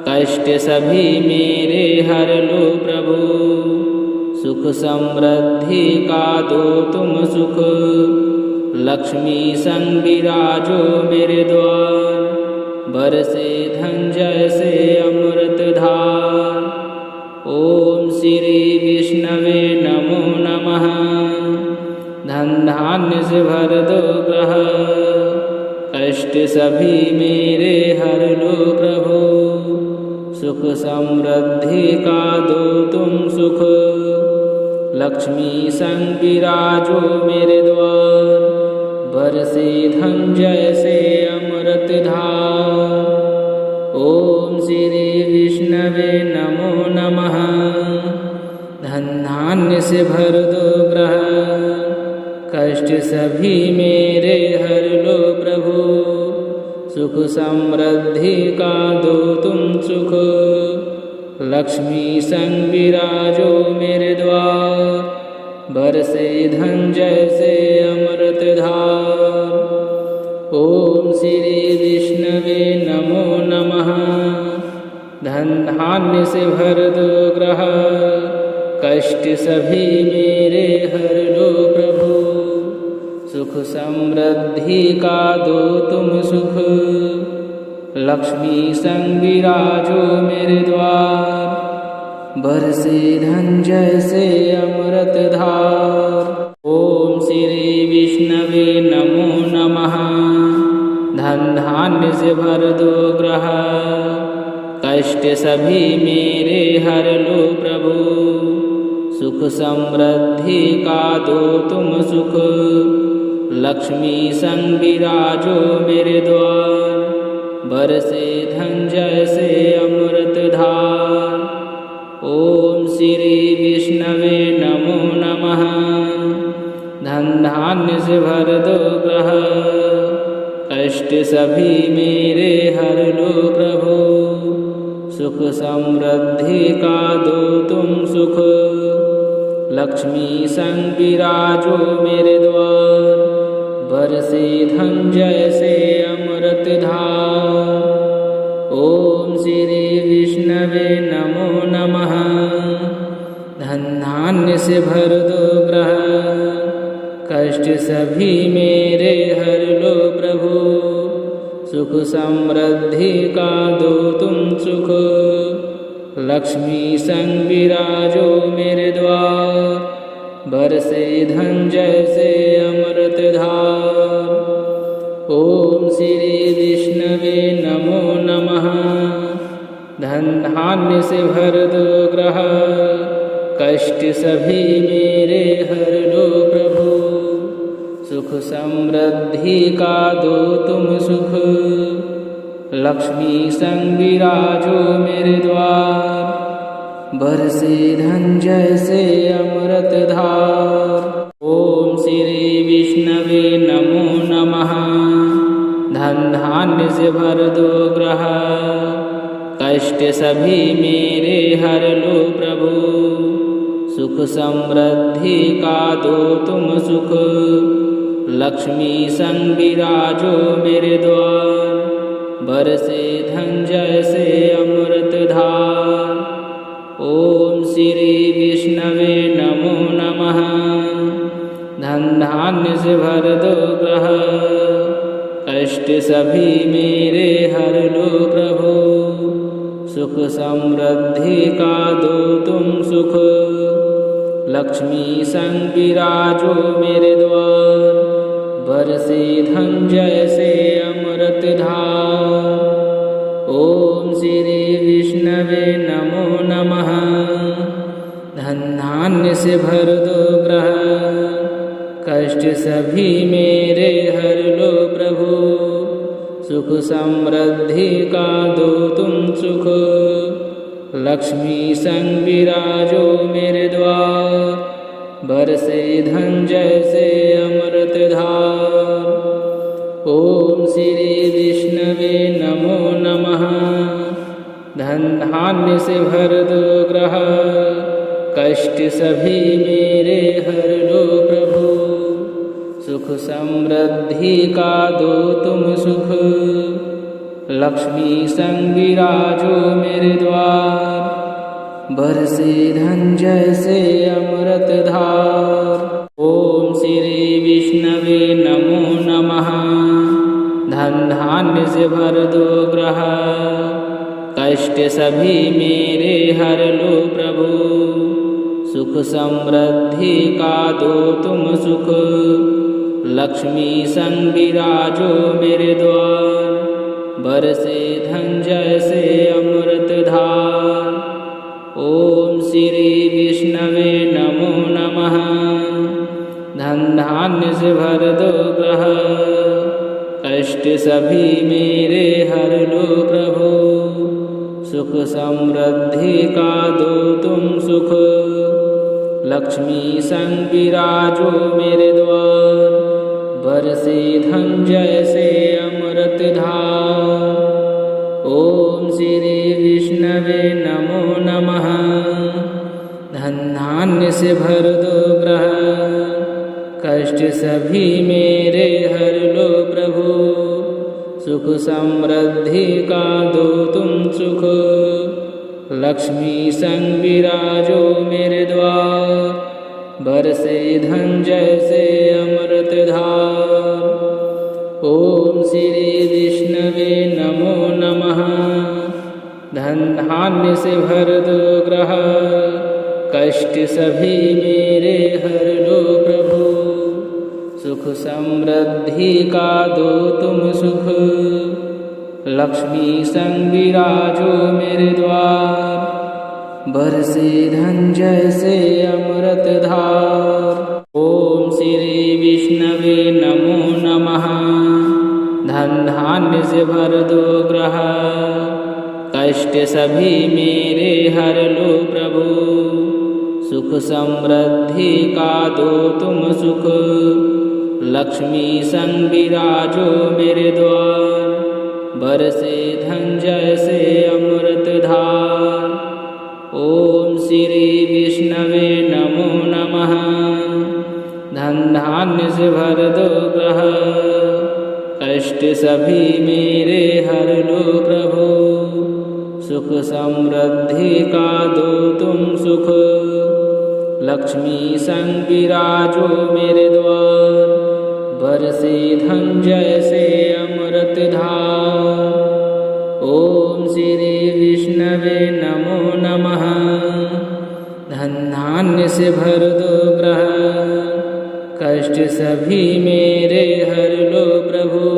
कष्ट सभी मेरे हर लो प्रभु। सुख समृद्धि का दो तुम सुख, लक्ष्मी संग विराजो मेरे द्वार, बरसे धन जैसे अमृत धार। ओम श्री विष्णवे नमो नमः। धन धान्य से भर दो ग्रह, कष्ट सभी मेरे हर लो प्रभु, सुख समृद्धि का दो तुम सुख, लक्ष्मी संग विराजो मेरे द्वार, बरसे धन जैसे अमृत धार। ओम श्री विष्णवे नमो नमः। धन धान्य से भर दो ग्रह, कष्ट सभी मेरे हर लो प्रभु, सुख समृद्धि का दो तुम सुख, लक्ष्मी संग विराजो मेरे द्वार, बरसे धन जैसे अमृत धार। ओम श्री विष्णवे नमो नमः। धन धान्य से भर दो ग्रह, कष्ट सभी मेरे हर लो प्रभु, सुख समृद्धि का दो तुम सुख, लक्ष्मी संग विराजो मेरे द्वार, बरसे धन जैसे अमृत धार। ओम श्री विष्णवे नमो नमः। धन धान्य से भर दो ग्रह, कष्ट सभी मेरे हर लो प्रभु, सुख समृद्धि का दो तुम सुख, लक्ष्मी संग विराजो मेरे द्वार, बरसे धन जैसे अमृत धार। ओम श्री विष्णवे नमो नमः। धन धान्य से भर दो ग्रह, कष्ट सभी मेरे हर लो प्रभु, सुख समृद्धि का दो तुम सुख, लक्ष्मी संग विराजो मेरे द्वार, बरसे धन जैसे अमृत धार। ओम श्री विष्णवे नमो नमः। धन धान्य से भर दो ग्रह, कष्ट सभी मेरे हर लो प्रभु, सुख समृद्धि का दो तुम सुख, लक्ष्मी संग विराजो मेरे द्वार, बरसे धन जैसे अमृत धार। ओम श्री विष्णवे नमो नमः। धन धान्य से भर दो ग्रह, कष्ट सभी मेरे हर लो प्रभु, सुख समृद्धि का दो तुम सुख, लक्ष्मी संग विराजो मेरे द्वार, बरसे धन जैसे अमृत धार। ओम श्री विष्णवे नमो नमः। धन धान्य से भर दो ग्रह, कष्ट सभी मेरे हर लो प्रभु, सुख समृद्धि का दो तुम सुख, लक्ष्मी संग विराजो मेरे द्वार, बरसे धन जैसे अमृत धार। ओम श्री विष्णवे नमो नमः। धन धान्य से भर दो ग्रह, कष्ट सभी मेरे हर लो प्रभु, सुख समृद्धि का दो तुम सुख, लक्ष्मी संग विराजो मेरे द्वार, बरसे धन जैसे अमृत धार। ओम श्री विष्णवे नमो नमः। धन धान्य से भर दो ग्रह, कष्ट सभी मेरे हर लो प्रभु, सुख समृद्धि का दो तुम सुख, लक्ष्मी संग विराजो मेरे द्वार, बरसे धन जैसे अमृत धार। ओम श्री विष्णवे नमो नमः। धन धान्य से भर दो ग्रह, कष्ट सभी मेरे हर लो प्रभु, सुख समृद्धि का दो तुम सुख, लक्ष्मी संग विराजो मेरे द्वार, बरसे धन जैसे अमृत धार। ओम श्री विष्णवे नमो नमः। धन धान्य से भर दो ग्रह, कष्ट सभी मेरे हर लो प्रभु। सुख समृद्धि का दो तुम सुख, लक्ष्मी संग विराजो मेरे द्वार। बरसे धन जैसे अमृत धार। ओम श्री विष्णवे नमो नमः। धन धान्य से भर दो ग्रह, कष्ट सभी मेरे हर लो प्रभु। सुख समृद्धि का दो तुम सुख, लक्ष्मी संग विराजो मेरे द्वार। बरसे धन जैसे अमृत धार। ओम श्री विष्णवे नमो नमः। धन धान्य से भर दो ग्रह, कष्ट सभी मेरे हर लो प्रभु। सुख समृद्धि का दो तुम सुख, लक्ष्मी संग विराजो मेरे द्वार। बरसे धन जैसे अमृत धार। ओम श्री विष्णवे नमो नमः। धन धान्य से भर दो ग्रह, कष्ट सभी मेरे हर लो प्रभु। सुख समृद्धि का दो तुम सुख, लक्ष्मी संग विराजो मेरे द्वार। बरसे धन जैसे अमृत धार। ओम श्री विष्णवे नमो नमः। धन धान्य से भर दो ग्रह, कष्ट सभी मेरे हर लो प्रभु। सुख समृद्धि का दो तुम सुख, लक्ष्मी संग विराजो मेरे द्वार। बरसे धन जैसे अमृत धार। ओम श्री विष्णवे नमो नमः। धन धान्य से भर दो ग्रह, कष्ट सभी मेरे हर लो प्रभु। सुख समृद्धि का दो तुम सुख, लक्ष्मी संग विराजो मेरे द्वार। बरसे धन जैसे अमृत धार। ओम श्री विष्णवे नमो नमः। धन धान्य से भर दो ग्रह, कष्ट सभी मेरे हर लो प्रभु।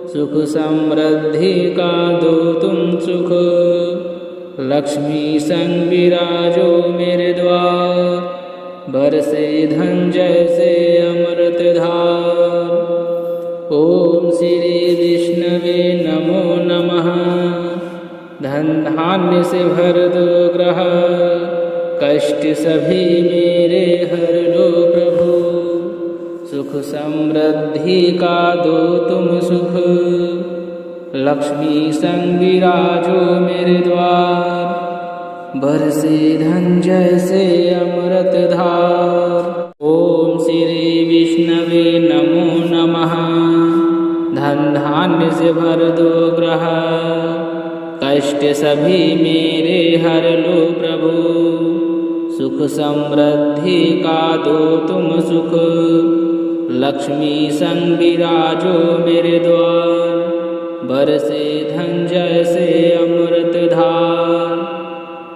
सुख समृद्धि का दो तुम सुख, लक्ष्मी संग विराजो मेरे द्वार। बरसे धन जैसे अमृत धार। ओम श्री विष्णवे नमो नमः। धन धान्य से भर दो ग्रह, कष्ट सभी मेरे हर लो प्रभु। सुख समृद्धि का दो तुम सुख, लक्ष्मी संग विराजो मेरे द्वार। बरसे धन जैसे अमृत धार। ओम श्री विष्णवे नमो नमः। धन धान्य से भर दो ग्रह, कष्ट सभी मेरे हर लो प्रभु। सुख समृद्धि का दो तुम सुख, लक्ष्मी संग विराजो मेरे द्वार। बरसे धन जैसे अमृत धार।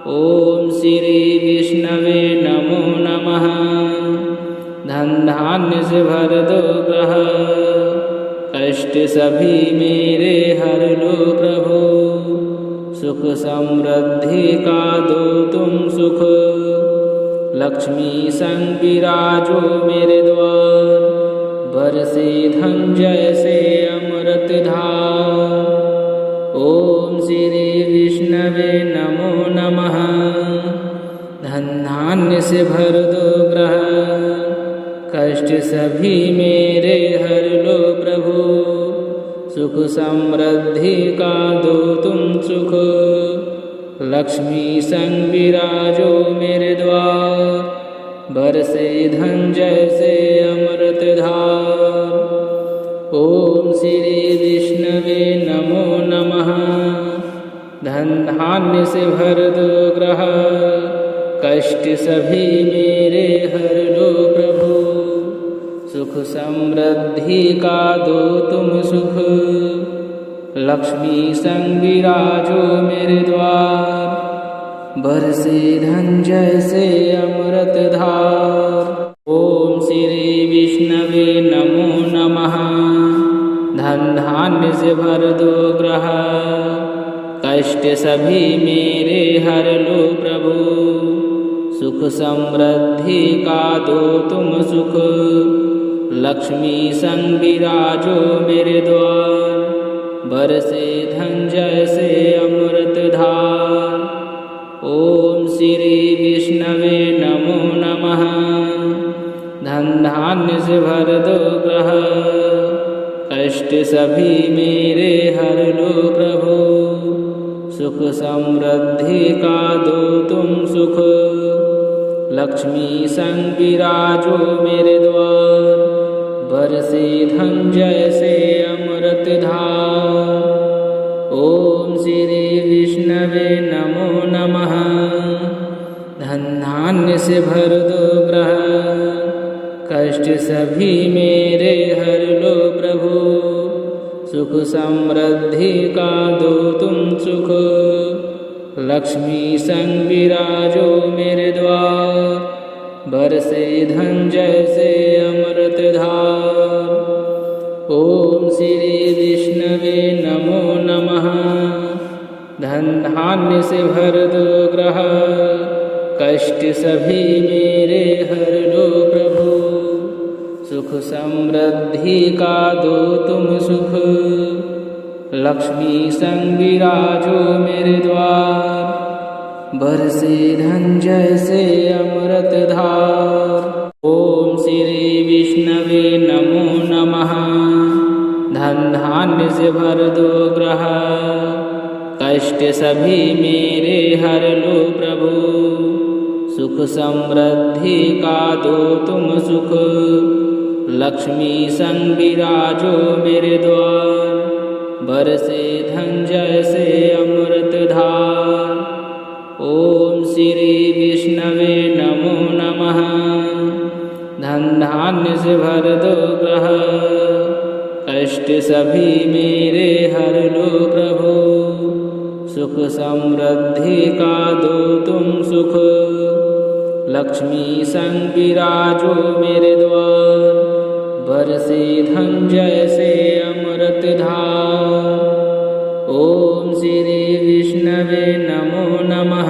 ओम श्री विष्णवे नमो नमः। धन धान्य से भर दो ग्रह, कष्ट सभी मेरे हर लो प्रभु। सुख समृद्धि का दो तुम सुख, लक्ष्मी संग विराजो मेरे द्वार। बरसे धन जैसे अमृत धार। ओम श्री विष्णवे नमो नमः। धन धान्य से भर दो ग्रह, कष्ट सभी मेरे हर लो प्रभु। सुख समृद्धि का दो तुम सुख, लक्ष्मी संग विराजो मेरे द्वार। बरसे धन जैसे अमृत धार। ओम श्री विष्णवे नमो नमः। धन धान्य से भर दो ग्रह, कष्ट सभी मेरे हर लो प्रभु, सुख समृद्धि का दो तुम सुख, लक्ष्मी संग विराजो मेरे द्वार, बरसे धन जैसे अमृत धार। ओम श्री विष्णवे नमो नमः, धन धान्य से भर दो ग्रह, कष्ट सभी मेरे हर लो प्रभु, सुख समृद्धि का दो तुम सुख, लक्ष्मी संग विराजो मेरे द्वार, बरसे धन जैसे अमृत धार। ओम श्री विष्णवे नमो नमः, धन धान्य से भर दो ग्रह, कष्ट सभी मेरे हर लो प्रभु, सुख समृद्धि का दो तुम सुख, लक्ष्मी संग विराजो मेरे द्वार, बरसे धन जैसे अमृत धार। ओम श्री विष्णवे नमो नमः, धन धान्य से भर दो ग्रह, कष्ट सभी मेरे हर लो प्रभु, सुख समृद्धि का दो तुम सुख, लक्ष्मी संग विराजो मेरे द्वार, बरसे धन जैसे अमृत धार। ओम श्री विष्णवे नमो नमः, धन धान्य से भर दो ग्रह, कष्ट सभी मेरे हर लो प्रभु, सुख समृद्धि का दो तुम सुख, लक्ष्मी संग विराजो मेरे द्वार, बरसे धन जैसे अमृत धार। ओम श्री विष्णवे नमो नमः, धन धान्य से भर दो ग्रह, कष्ट सभी मेरे हर लो प्रभु, सुख समृद्धि का दो तुम सुख, लक्ष्मी संग विराजो मेरे द्वार, बरसे धन जैसे अमृत धार। ओम श्री विष्णवे नमो नमः, धन धान्य से भर दो ग्रह, कष्ट सभी मेरे हर लो प्रभु, सुख समृद्धि का दो तुम सुख, लक्ष्मी संग विराजो मेरे द्वार, बरसे धन जैसे अमृत धार। ओम श्री विष्णवे नमो नमः,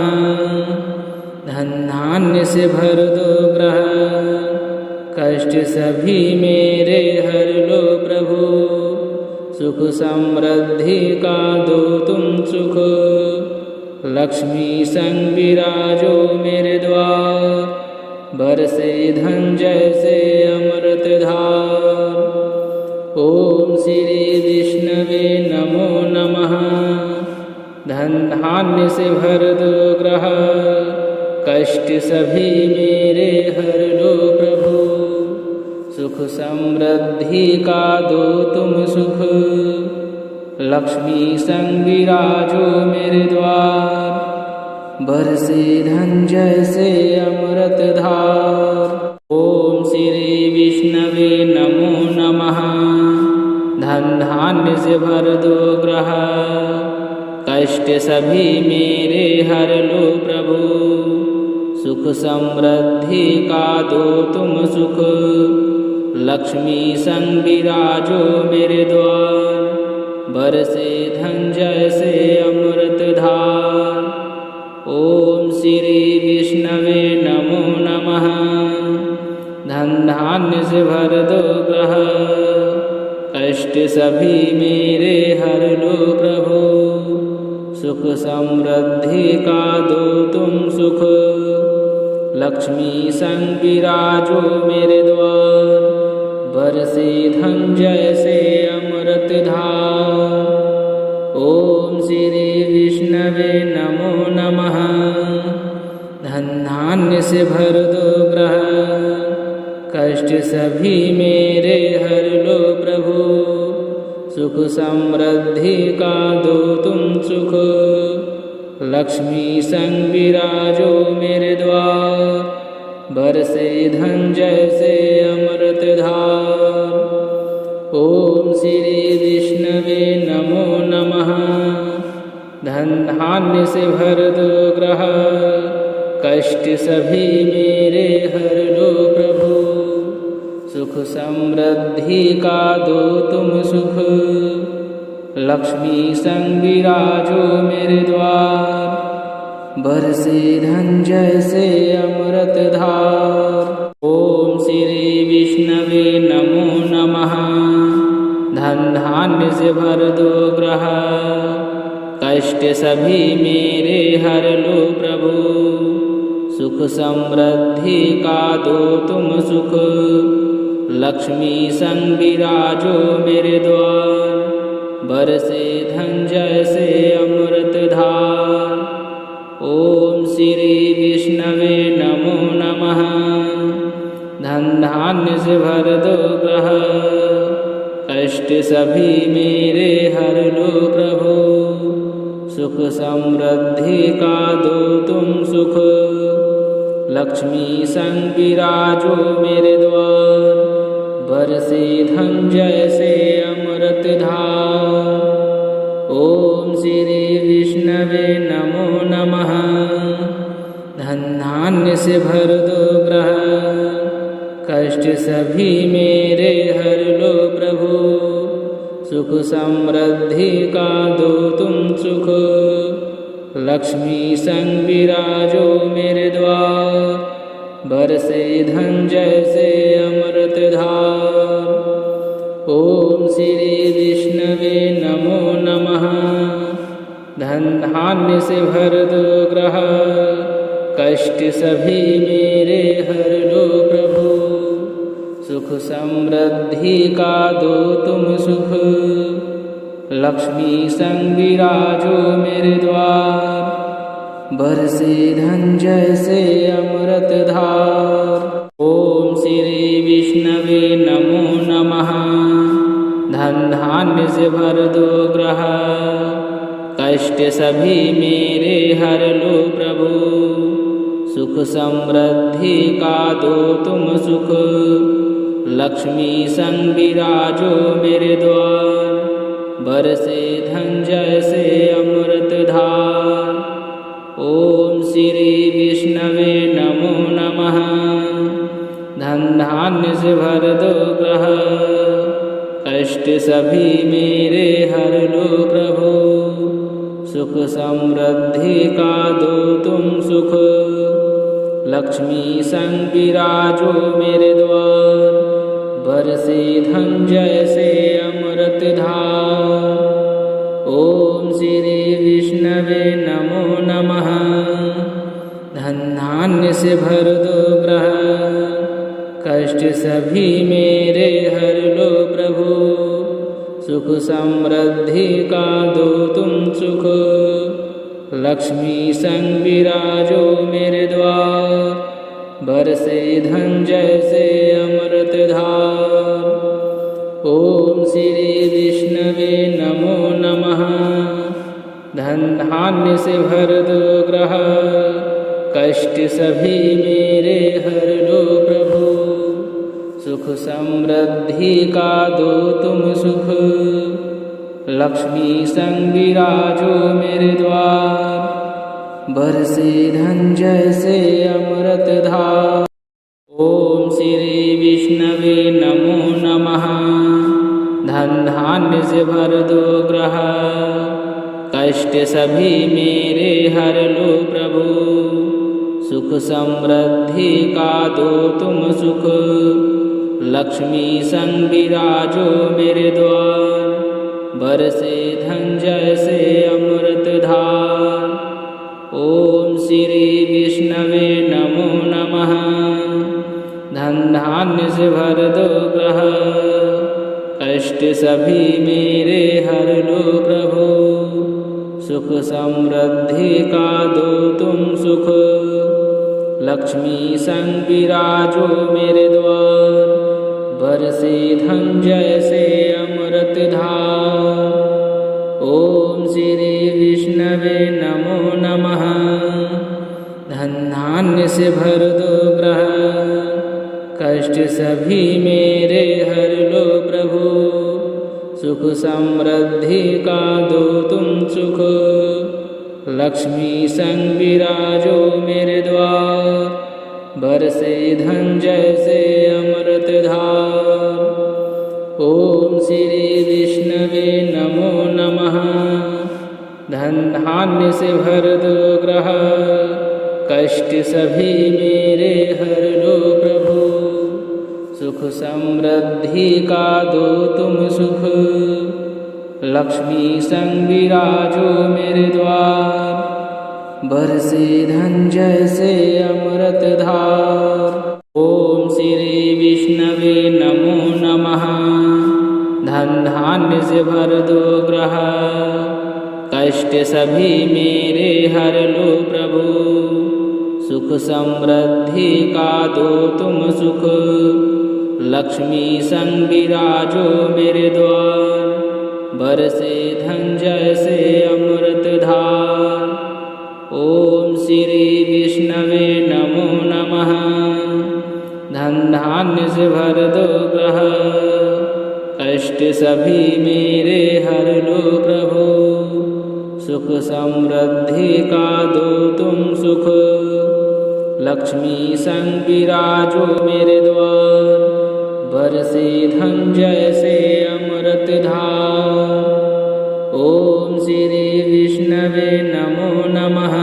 धन धान्य से भर दो ग्रह, कष्ट सभी मेरे हर लो प्रभु, सुख समृद्धि का दो तुम सुख, लक्ष्मी संग विराजो मेरे द्वार, बरसे धन जैसे अमृत धार। ओम श्री विष्णवे नमो नमः, धन धान्य से भर दो ग्रह, कष्ट सभी मेरे हर लो प्रभु, सुख समृद्धि का दो तुम सुख, लक्ष्मी संग विराजो मेरे द्वार, बरसे धन जैसे अमृत धार। ओम श्री विष्णवे नमो नमः, धन धान्य से भर दो ग्रह, कष्ट सभी मेरे हर लो प्रभु, सुख समृद्धि का दो तुम सुख, लक्ष्मी संग विराजो मेरे द्वार, बरसे धन जैसे अमृत धार। ओम श्री विष्णवे नमो नमः, धन धान्य से भर दो ग्रह, कष्ट सभी मेरे हर लो प्रभु, सुख समृद्धि का दो तुम सुख, लक्ष्मी संग विराजो मेरे द्वार, बरसे धन जैसे अमृत धार। ओम श्री विष्णवे नमो नमः, धन धान्य से भर दो ग्रह, कष्ट सभी मेरे हर लो प्रभु, सुख समृद्धि का दो तुम सुख, लक्ष्मी संग विराजो मेरे द्वार, बरसे धन जैसे अमृत धार। ओम श्री विष्णवे नमो नमः। धन धान्य से भर दो ग्रह, कष्ट सभी मेरे हर लो प्रभु। सुख समृद्धि का दो तुम सुख, लक्ष्मी संग विराजो मेरे द्वार, बरसे धन जैसे अमृत धार। ओम श्री विष्णवे नमो नमः। धन धान्य से भर दो ग्रह, कष्ट सभी मेरे हर लो प्रभु। सुख समृद्धि का दो तुम सुख, लक्ष्मी संग विराजो मेरे द्वार, बरसे धन जैसे अमृत धार। ओम श्री विष्णवे नमो नमः। धन धान्य से भर दो ग्रह, कष्ट सभी मेरे हर लो प्रभु। सुख समृद्धि का दो तुम सुख, लक्ष्मी संग विराजो मेरे द्वार, बरसे धन जैसे अमृत धार। ओम श्री विष्णवे नमो नमः। धन धान्य से भर दो ग्रह, कष्ट सभी मेरे हर लो प्रभु। सुख समृद्धि का दो तुम सुख, लक्ष्मी संग विराजो मेरे द्वार, बरसे धन जैसे अमृत धार। ओम श्री विष्णवे नमो नमः। धन धान्य से भर दो ग्रह, कष्ट सभी मेरे हर लो प्रभु। सुख समृद्धि का दो तुम सुख, लक्ष्मी संग विराजो मेरे द्वार, बरसे धन जैसे अमृत धार। ओम श्री विष्णवे नमो नमः। धन धान्य से भर दो ग्रह, कष्ट सभी मेरे हर लो प्रभु। सुख समृद्धि का दो तुम सुख, लक्ष्मी संग विराजो मेरे द्वार, बरसे धन जैसे अमृत धार। ओम श्री विष्णवे नमो नमः। धन धान्य से भर दो ग्रह, कष्ट सभी मेरे हर लो प्रभु। सुख समृद्धि का दो तुम सुख, लक्ष्मी संग विराजो मेरे द्वार, बरसे धन जैसे अमृत धार। ओम श्री विष्णवे नमो नमः। धन धान्य से भर दो ग्रह, कष्ट सभी मेरे हर लो प्रभु। सुख समृद्धि का दो तुम सुख, लक्ष्मी संग विराजो मेरे द्वार, बरसे धन जैसे अमृत धार। ओम श्री विष्णवे नमो नमः। धन धान्य से भर दो ग्रह, कष्ट सभी मेरे हर लो प्रभु। सुख समृद्धि का दो तुम सुख, लक्ष्मी संग विराजो मेरे द्वार, बरसे धन जैसे अमृत धार। ओम श्री विष्णवे नमो नमः। धन धान्य से भर दो ग्रह, कष्ट सभी मेरे हर लो प्रभु। सुख समृद्धि का दो तुम सुख, लक्ष्मी संग विराजो मेरे द्वार, बरसे धन जैसे अमृत धार। ओम श्री विष्णवे नमो नमः। धन धान्य से भर दो ग्रह, कष्ट सभी मेरे हर लो प्रभु। सुख समृद्धि का दो तुम सुख, लक्ष्मी संग विराजो मेरे द्वार, बरसे धन जैसे अमृत धार। ओम श्री विष्णवे नमो नमः। धन धान्य से भर दो ग्रह, कष्ट सभी मेरे हर लो प्रभु। सुख समृद्धि का दो तुम सुख, लक्ष्मी संग विराजो मेरे द्वार। बरसे धन जैसे अमृत धार। ओम श्री विष्णवे नमो नमः। धन धान्य से भर दो ग्रह, कष्ट सभी मेरे हर लो प्रभु। सुख समृद्धि का दो तुम सुख, लक्ष्मी संग विराजो मेरे द्वार। बरसे धन जैसे अमृत धार। ओम श्री विष्णवे नमो नमः। धन धान्य से भर दो ग्रह, कष्ट सभी मेरे हर लो प्रभु। सुख समृद्धि का दो तुम सुख, लक्ष्मी संग विराजो मेरे द्वार। बरसे धन जैसे अमृत धार। ओम श्री विष्णवे नमो नमः। धन धान्य से भर दो ग्रह, कष्ट सभी मेरे हर लो प्रभु। सुख समृद्धि का दो तुम सुख, लक्ष्मी संग विराजो मेरे द्वार। बरसे धन जैसे अमृत धार। ओम श्री विष्णवे नमो नमः।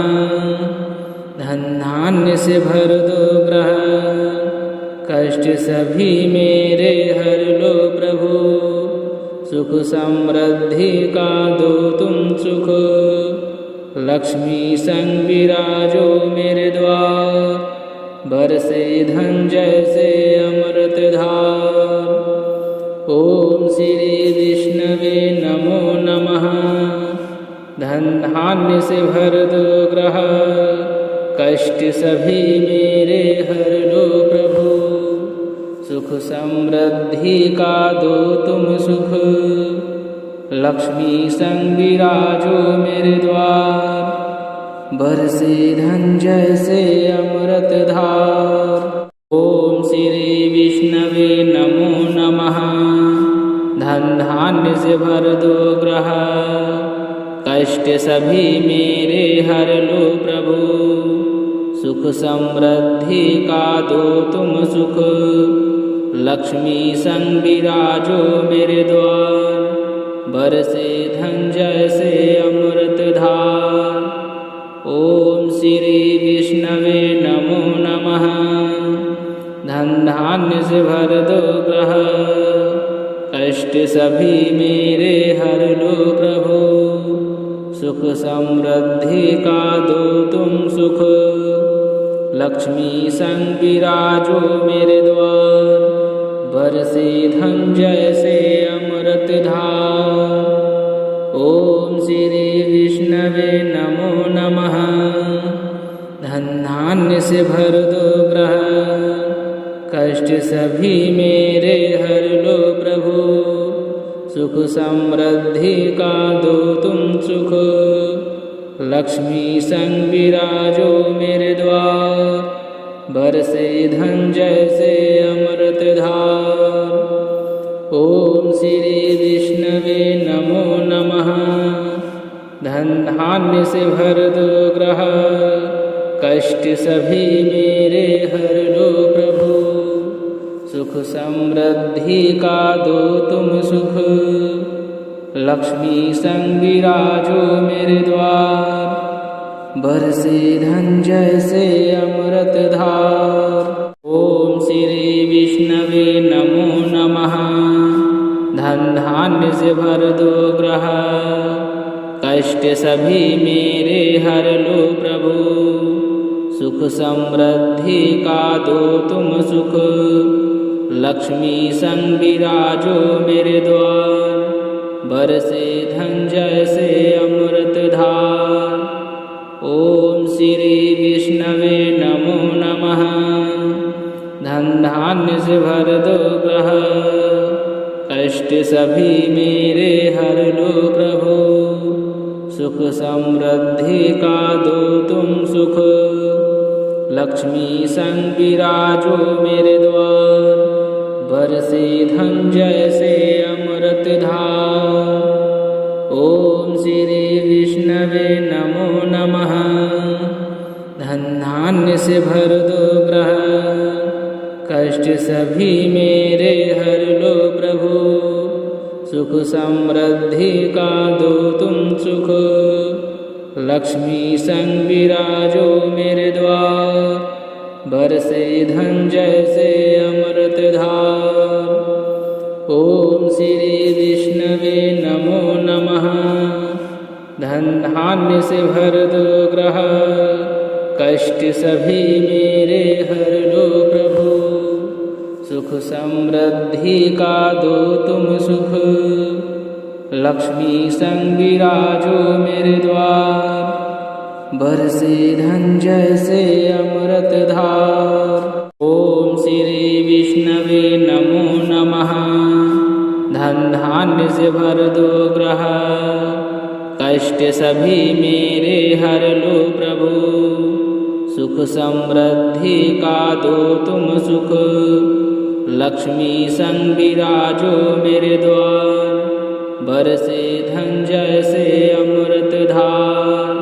धन धान्य से भर दो ग्रह, कष्ट सभी मेरे हर लो प्रभु। सुख समृद्धि का दो तुम सुख, लक्ष्मी संग विराजो मेरे द्वार। बरसे धन जैसे अमृत धार। ओम श्री विष्णवे नमो नमः। धन धान्य से भर दो ग्रह, कष्ट सभी मेरे हर लो प्रभु। सुख समृद्धि का दो तुम सुख, लक्ष्मी संग विराजो मेरे द्वार। बरसे धन जैसे अमृत धार। ओम श्री विष्णवे नमो नमः। धन धान्य से भर दो ग्रह, कष्ट सभी मेरे हर लो प्रभु। सुख समृद्धि का दो तुम सुख, लक्ष्मी संग विराजो मेरे द्वार। बरसे धन जैसे अमृत धार। ओम श्री विष्णवे नमो नमः। धन धान्य से भर दो ग्रह, कष्ट सभी मेरे हर लो प्रभु। सुख समृद्धि का दो तुम सुख, लक्ष्मी संग विराजो मेरे द्वार। बरसे धन जैसे अमृत धार। ओम श्री विष्णवे नमो नमः। धन धान्य से भर दो ग्रह, कष्ट सभी मेरे हर लो प्रभु। सुख समृद्धि का दो तुम सुख, लक्ष्मी संग विराजो मेरे द्वार। बरसे धन जैसे अमृत धार। ओम श्री विष्णवे नमो नमः। धन धान्य से भर दो ग्रह, कष्ट सभी मेरे हर लो प्रभु। सुख समृद्धि का दो तुम सुख, लक्ष्मी संग विराजो मेरे द्वार। बरसे धन जैसे अमृत धार। ओम श्री विष्णवे नमो नमः। धन धान्य से भर दो ग्रह, कष्ट सभी मेरे हर लो प्रभु। सुख समृद्धि का दो तुम सुख, लक्ष्मी संग विराजो मेरे द्वार। बरसे धन जैसे अमृत धार। ओम श्री विष्णवे नमो नमः। धन धान्य से भर दो ग्रह, कष्ट कष्ट सभी मेरे हर लो प्रभु, सुख समृद्धि का दो तुम सुख, लक्ष्मी संग विराजो मेरे द्वार, बरसे धन जैसे अमृत धार। ओम श्री विष्णवे नमो नमः। धन धान्य से भर दो ग्रह, कष्ट सभी मेरे हर लो प्रभु, सुख समृद्धि का दो तुम सुख, लक्ष्मी संग विराजो मेरे द्वार, बरसे धन जैसे अमृत धार। ओम श्री विष्णवे नमो नमः। धन धान्य से भर दो ग्रह, कष्ट सभी मेरे हर लो प्रभु, सुख समृद्धि का दो तुम सुख, लक्ष्मी संग विराजो मेरे द्वार, बरसे धन जैसे अमृत धार। ओम श्री विष्णवे नमो नमः। धन धान्य से भर दो ग्रह, कष्ट सभी मेरे हर लो प्रभु, सुख समृद्धि का दो तुम सुख, लक्ष्मी संग विराजो मेरे द्वार, बरसे धन जैसे अमृत धार।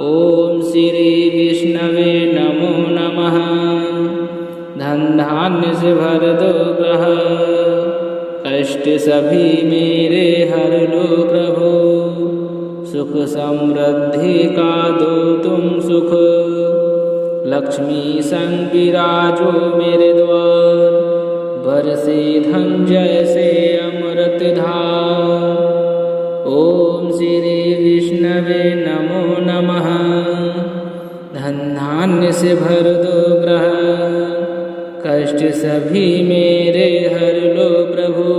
ओम श्री विष्णवे नमो नमः। धन धान्य से भर दो ग्रह, कष्ट सभी मेरे हर लो प्रभु, सुख समृद्धि का दो तुम सुख, लक्ष्मी संग विराजो मेरे द्वार, बरसे धन जैसे अमृत धार। ओम श्री विष्णवे नमो नमः। धन धान्य से भर दो ग्रह, कष्ट सभी मेरे हर लो प्रभु,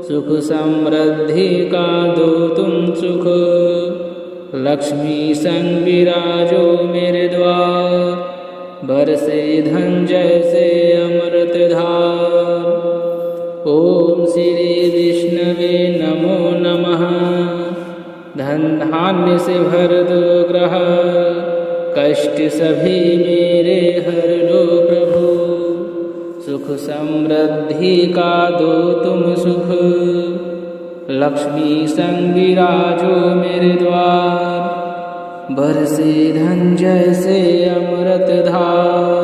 सुख समृद्धि का दो तुम सुख, लक्ष्मी संग विराजो मेरे द्वार, बरसे धन जैसे अमृत धार। ओम श्री विष्णवे नमो नमः। धन धान्य से भर दो ग्रह, कष्ट सभी मेरे हर लो प्रभु, सुख समृद्धि का दो तुम सुख, लक्ष्मी संग विराजो मेरे द्वार, बरसे धन जैसे अमृत धार।